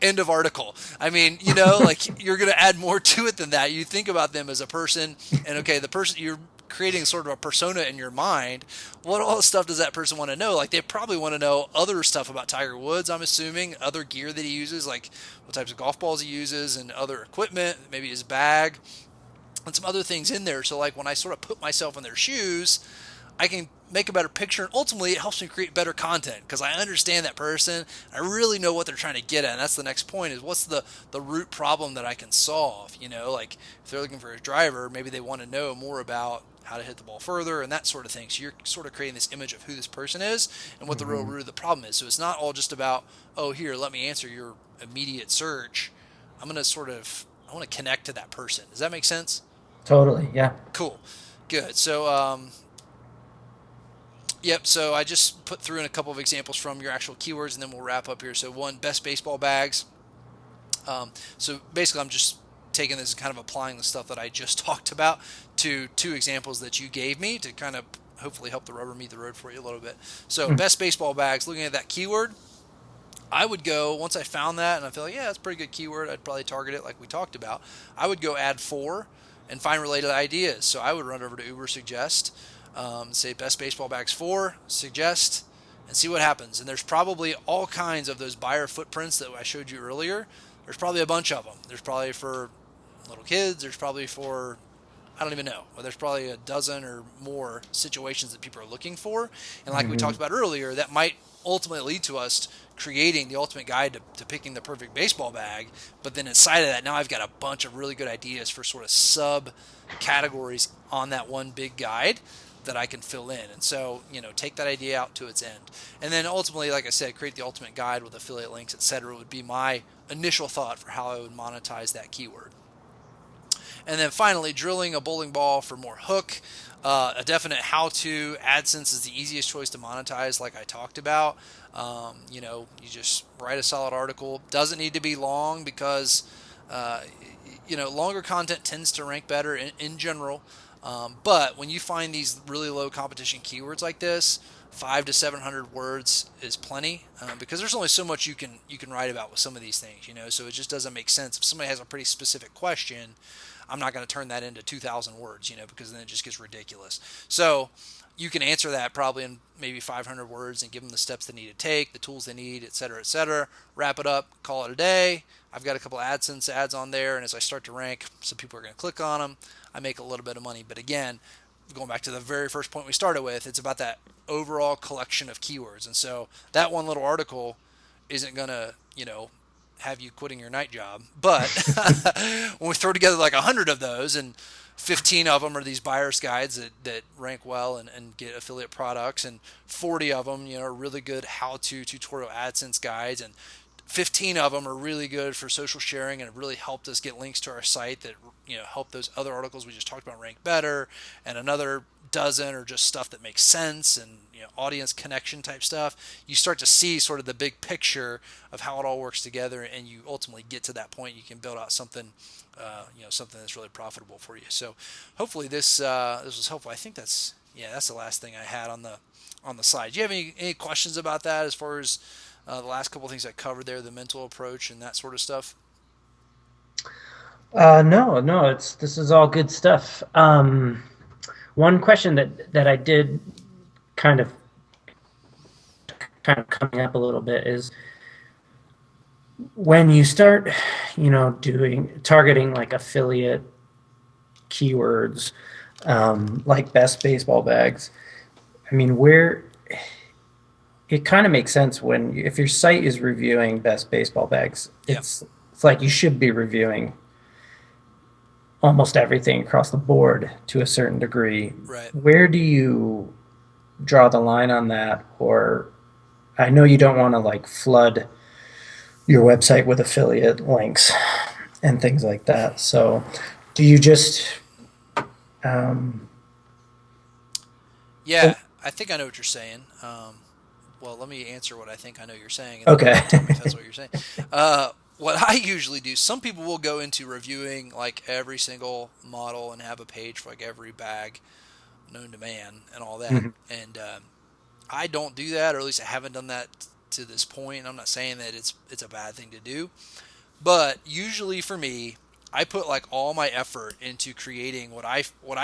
End of article. I mean, like you're going to add more to it than that. You think about them as a person, and okay, the person you're creating sort of a persona in your mind. What all stuff does that person want to know? Like, they probably want to know other stuff about Tiger Woods, I'm assuming, other gear that he uses, like what types of golf balls he uses and other equipment, maybe his bag, and some other things in there. So like when I sort of put myself in their shoes, I can make a better picture, and ultimately it helps me create better content because I understand that person. I really know what they're trying to get at, and that's the next point, is what's the root problem that I can solve. Like if they're looking for a driver, maybe they want to know more about how to hit the ball further and that sort of thing. So you're sort of creating this image of who this person is and what the real root of the problem is. So it's not all just about, oh, here, let me answer your immediate search. I want to connect to that person. Does that make sense? Totally. Yeah. Cool. Good. So, yep, so I just put through in a couple of examples from your actual keywords, and then we'll wrap up here. So one, best baseball bags. So basically I'm just taking this and kind of applying the stuff that I just talked about to 2 examples that you gave me to kind of hopefully help the rubber meet the road for you a little bit. So best baseball bags, looking at that keyword, I would go, once I found that and I feel like, yeah, that's a pretty good keyword, I'd probably target it like we talked about. I would go add 4 and find related ideas. So I would run over to Ubersuggest, say best baseball bags 4, suggest, and see what happens. And there's probably all kinds of those buyer footprints that I showed you earlier. There's probably a bunch of them. There's probably for little kids. There's probably for, I don't even know. Well, there's probably a dozen or more situations that people are looking for. And like we talked about earlier, that might ultimately lead to us creating the ultimate guide to picking the perfect baseball bag. But then inside of that, now I've got a bunch of really good ideas for sort of sub categories on that one big guide that I can fill in. And so, take that idea out to its end. And then ultimately, like I said, create the ultimate guide with affiliate links, etc. would be my initial thought for how I would monetize that keyword. And then finally, drilling a bowling ball for more hook. A definite how-to. AdSense is the easiest choice to monetize, like I talked about. You just write a solid article. Doesn't need to be long because uh, longer content tends to rank better in general. But when you find these really low competition keywords like this, 500 to 700 words is plenty, because there's only so much you can write about with some of these things. So it just doesn't make sense. If somebody has a pretty specific question, I'm not going to turn that into 2,000 words, because then it just gets ridiculous. So you can answer that probably in maybe 500 words and give them the steps they need to take, the tools they need, et cetera, et cetera. Wrap it up, call it a day. I've got a couple of AdSense ads on there, and as I start to rank, some people are going to click on them. I make a little bit of money. But again, going back to the very first point we started with, it's about that overall collection of keywords. And so that one little article isn't going to, have you quitting your night job. But when we throw together like 100 of those, and 15 of them are these buyer's guides that rank well and get affiliate products, and 40 of them, are really good how-to tutorial AdSense guides, and 15 of them are really good for social sharing and have really helped us get links to our site that help those other articles we just talked about rank better, and another dozen are just stuff that makes sense and audience connection type stuff. You start to see sort of the big picture of how it all works together, and you ultimately get to that point you can build out something something that's really profitable for you. So hopefully this was helpful. I think that's the last thing I had on the slide. Do you have any questions about that as far as the last couple of things I covered there, the mental approach and that sort of stuff? No, no, this is all good stuff. One question that I did kind of kind of coming up a little bit is when you start, doing targeting like affiliate keywords, like best baseball bags. I mean, where it kind of makes sense when if your site is reviewing best baseball bags, Yeah, it's like you should be reviewing almost everything across the board to a certain degree. right. Where do you draw the line on that? Or I know you don't want to like flood your website with affiliate links and things like that. So do you just um, Yeah, I think I know what you're saying. Well, let me answer what I think I know you're saying, and then okay. you tell me if that's what you're saying. What I usually do, some people will go into reviewing like every single model and have a page for like every bag known to man and all that. Mhm. And I don't do that, or at least I haven't done that to this point. I'm not saying that it's a bad thing to do, but usually for me, I put like all my effort into creating what I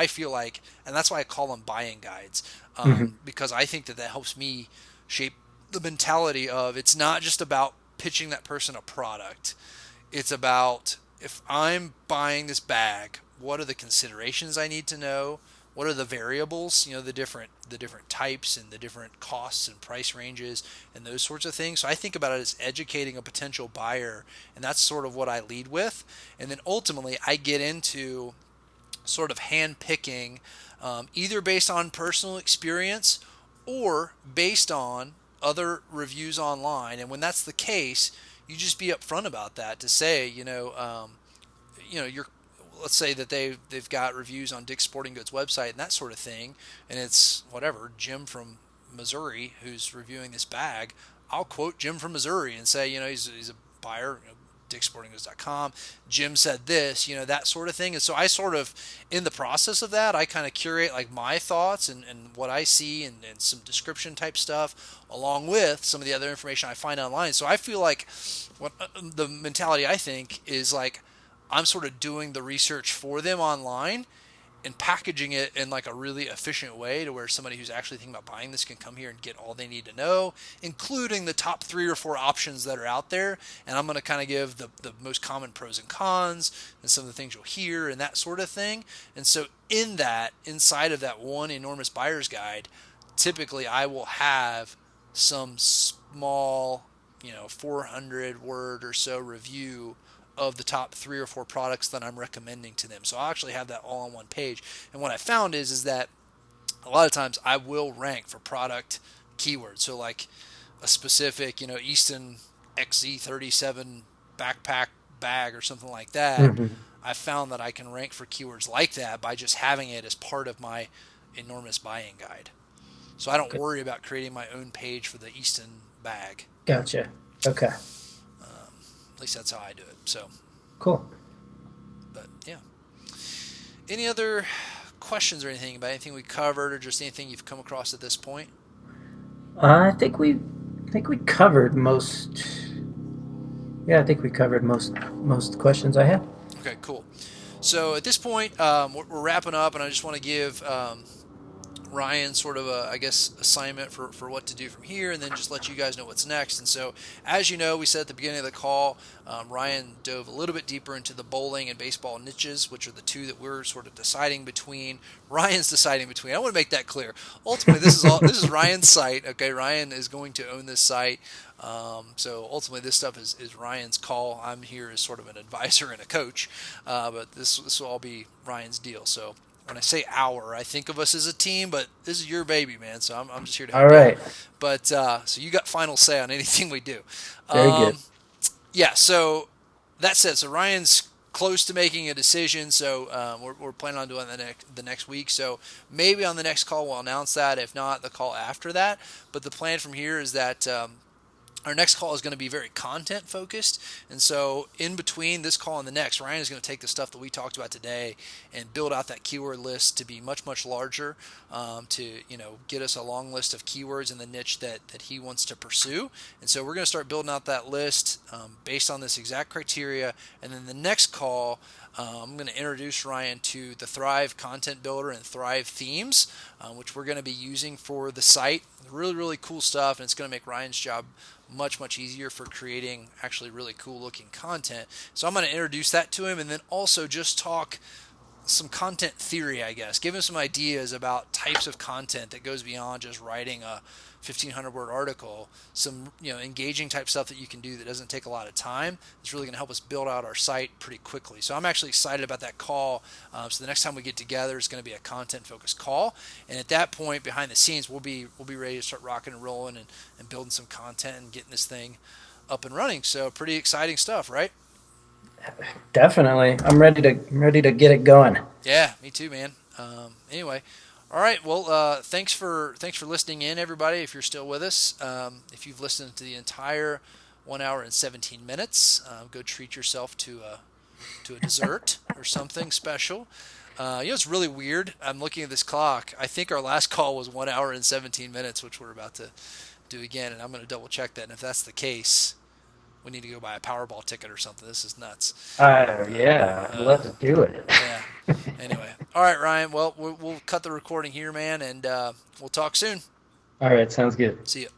feel like, and that's why I call them buying guides, Mhm. because I think that helps me shape the mentality of it's not just about pitching that person a product. It's about if I'm buying this bag, what are the considerations I need to know? What are the variables? The different types and the different costs and price ranges and those sorts of things. So I think about it as educating a potential buyer, and that's sort of what I lead with. And then ultimately, I get into sort of hand picking, either based on personal experience or based on other reviews online. And when that's the case, you just be upfront about that to say, you're let's say that they've got reviews on Dick's Sporting Goods website and that sort of thing, and it's whatever Jim from Missouri who's reviewing this bag. I'll quote Jim from Missouri and say, he's a buyer, dicksportinggoods.com. Jim said this, that sort of thing. And so I sort of, in the process of that, I kind of curate like my thoughts and what I see and some description type stuff along with some of the other information I find online. So I feel like what the mentality I think is like I'm sort of doing the research for them online and packaging it in like a really efficient way to where somebody who's actually thinking about buying this can come here and get all they need to know, including the top 3 or 4 options that are out there. And I'm going to kind of give the most common pros and cons and some of the things you'll hear and that sort of thing. And so inside of that one enormous buyer's guide, typically I will have some small, 400 word or so review of the top 3 or 4 products that I'm recommending to them. So I'll actually have that all on one page. And what I found is that a lot of times I will rank for product keywords. So like a specific, Easton XZ37 backpack bag or something like that, Hmm. I found that I can rank for keywords like that by just having it as part of my enormous buying guide. So I don't Good. worry about creating my own page for the Easton bag. Gotcha. Okay. At least that's how I do it. So, Cool. but yeah. Any other questions or anything about anything we covered or just anything you've come across at this point? I think we covered most. Yeah, I think we covered most questions I had. Okay, cool. So at this point, we're wrapping up, and I just want to give Ryan sort of a, I guess, assignment for what to do from here, and then just let you guys know what's next. And so, as you know, we said at the beginning of the call, Ryan dove a little bit deeper into the bowling and baseball niches, which are the two that we're sort of deciding between. Ryan's deciding between. I want to make that clear. Ultimately, this is Ryan's site. Okay, Ryan is going to own this site. So ultimately, this stuff is Ryan's call. I'm here as sort of an advisor and a coach, but this will all be Ryan's deal. So when I say our, I think of us as a team, but this is your baby, man. So I'm just here to All help you out. right. But so you got final say on anything we do. Very good. Um, yeah. So that said, so Ryan's close to making a decision. So we're planning on doing the next week. So maybe on the next call we'll announce that. If not, the call after that. But the plan from here is that. Our next call is going to be very content focused, and so in between this call and the next, Ryan is going to take the stuff that we talked about today and build out that keyword list to be much larger, to get us a long list of keywords in the niche that he wants to pursue. And so we're going to start building out that list based on this exact criteria. And then the next call, I'm going to introduce Ryan to the Thrive Content Builder and Thrive Themes, which we're going to be using for the site. Really cool stuff, and it's going to make Ryan's job much easier for creating actually really cool looking content. So I'm going to introduce that to him, and then also just talk some content theory, I guess. Give him some ideas about types of content that goes beyond just writing a 1,500 word article. Some engaging type stuff that you can do that doesn't take a lot of time. It's really going to help us build out our site pretty quickly. So I'm actually excited about that call. So the next time we get together is going to be a content focused call, and at that point, behind the scenes, we'll be ready to start rocking and rolling and building some content and getting this thing up and running. So pretty exciting stuff, right? Definitely. I'm ready to get it going. Yeah, me too, man. Anyway, all right. Well, thanks for listening in, everybody. If you're still with us, if you've listened to the entire 1 hour and 17 minutes, go treat yourself to a dessert or something special. It's really weird. I'm looking at this clock. I think our last call was 1 hour and 17 minutes, which we're about to do again, and I'm going to double check that. And if that's the case, we need to go buy a Powerball ticket or something. This is nuts. Yeah, Uh, let's do it. yeah. Anyway, all right, Ryan. Well, we'll cut the recording here, man, and we'll talk soon. All right, sounds good. See you.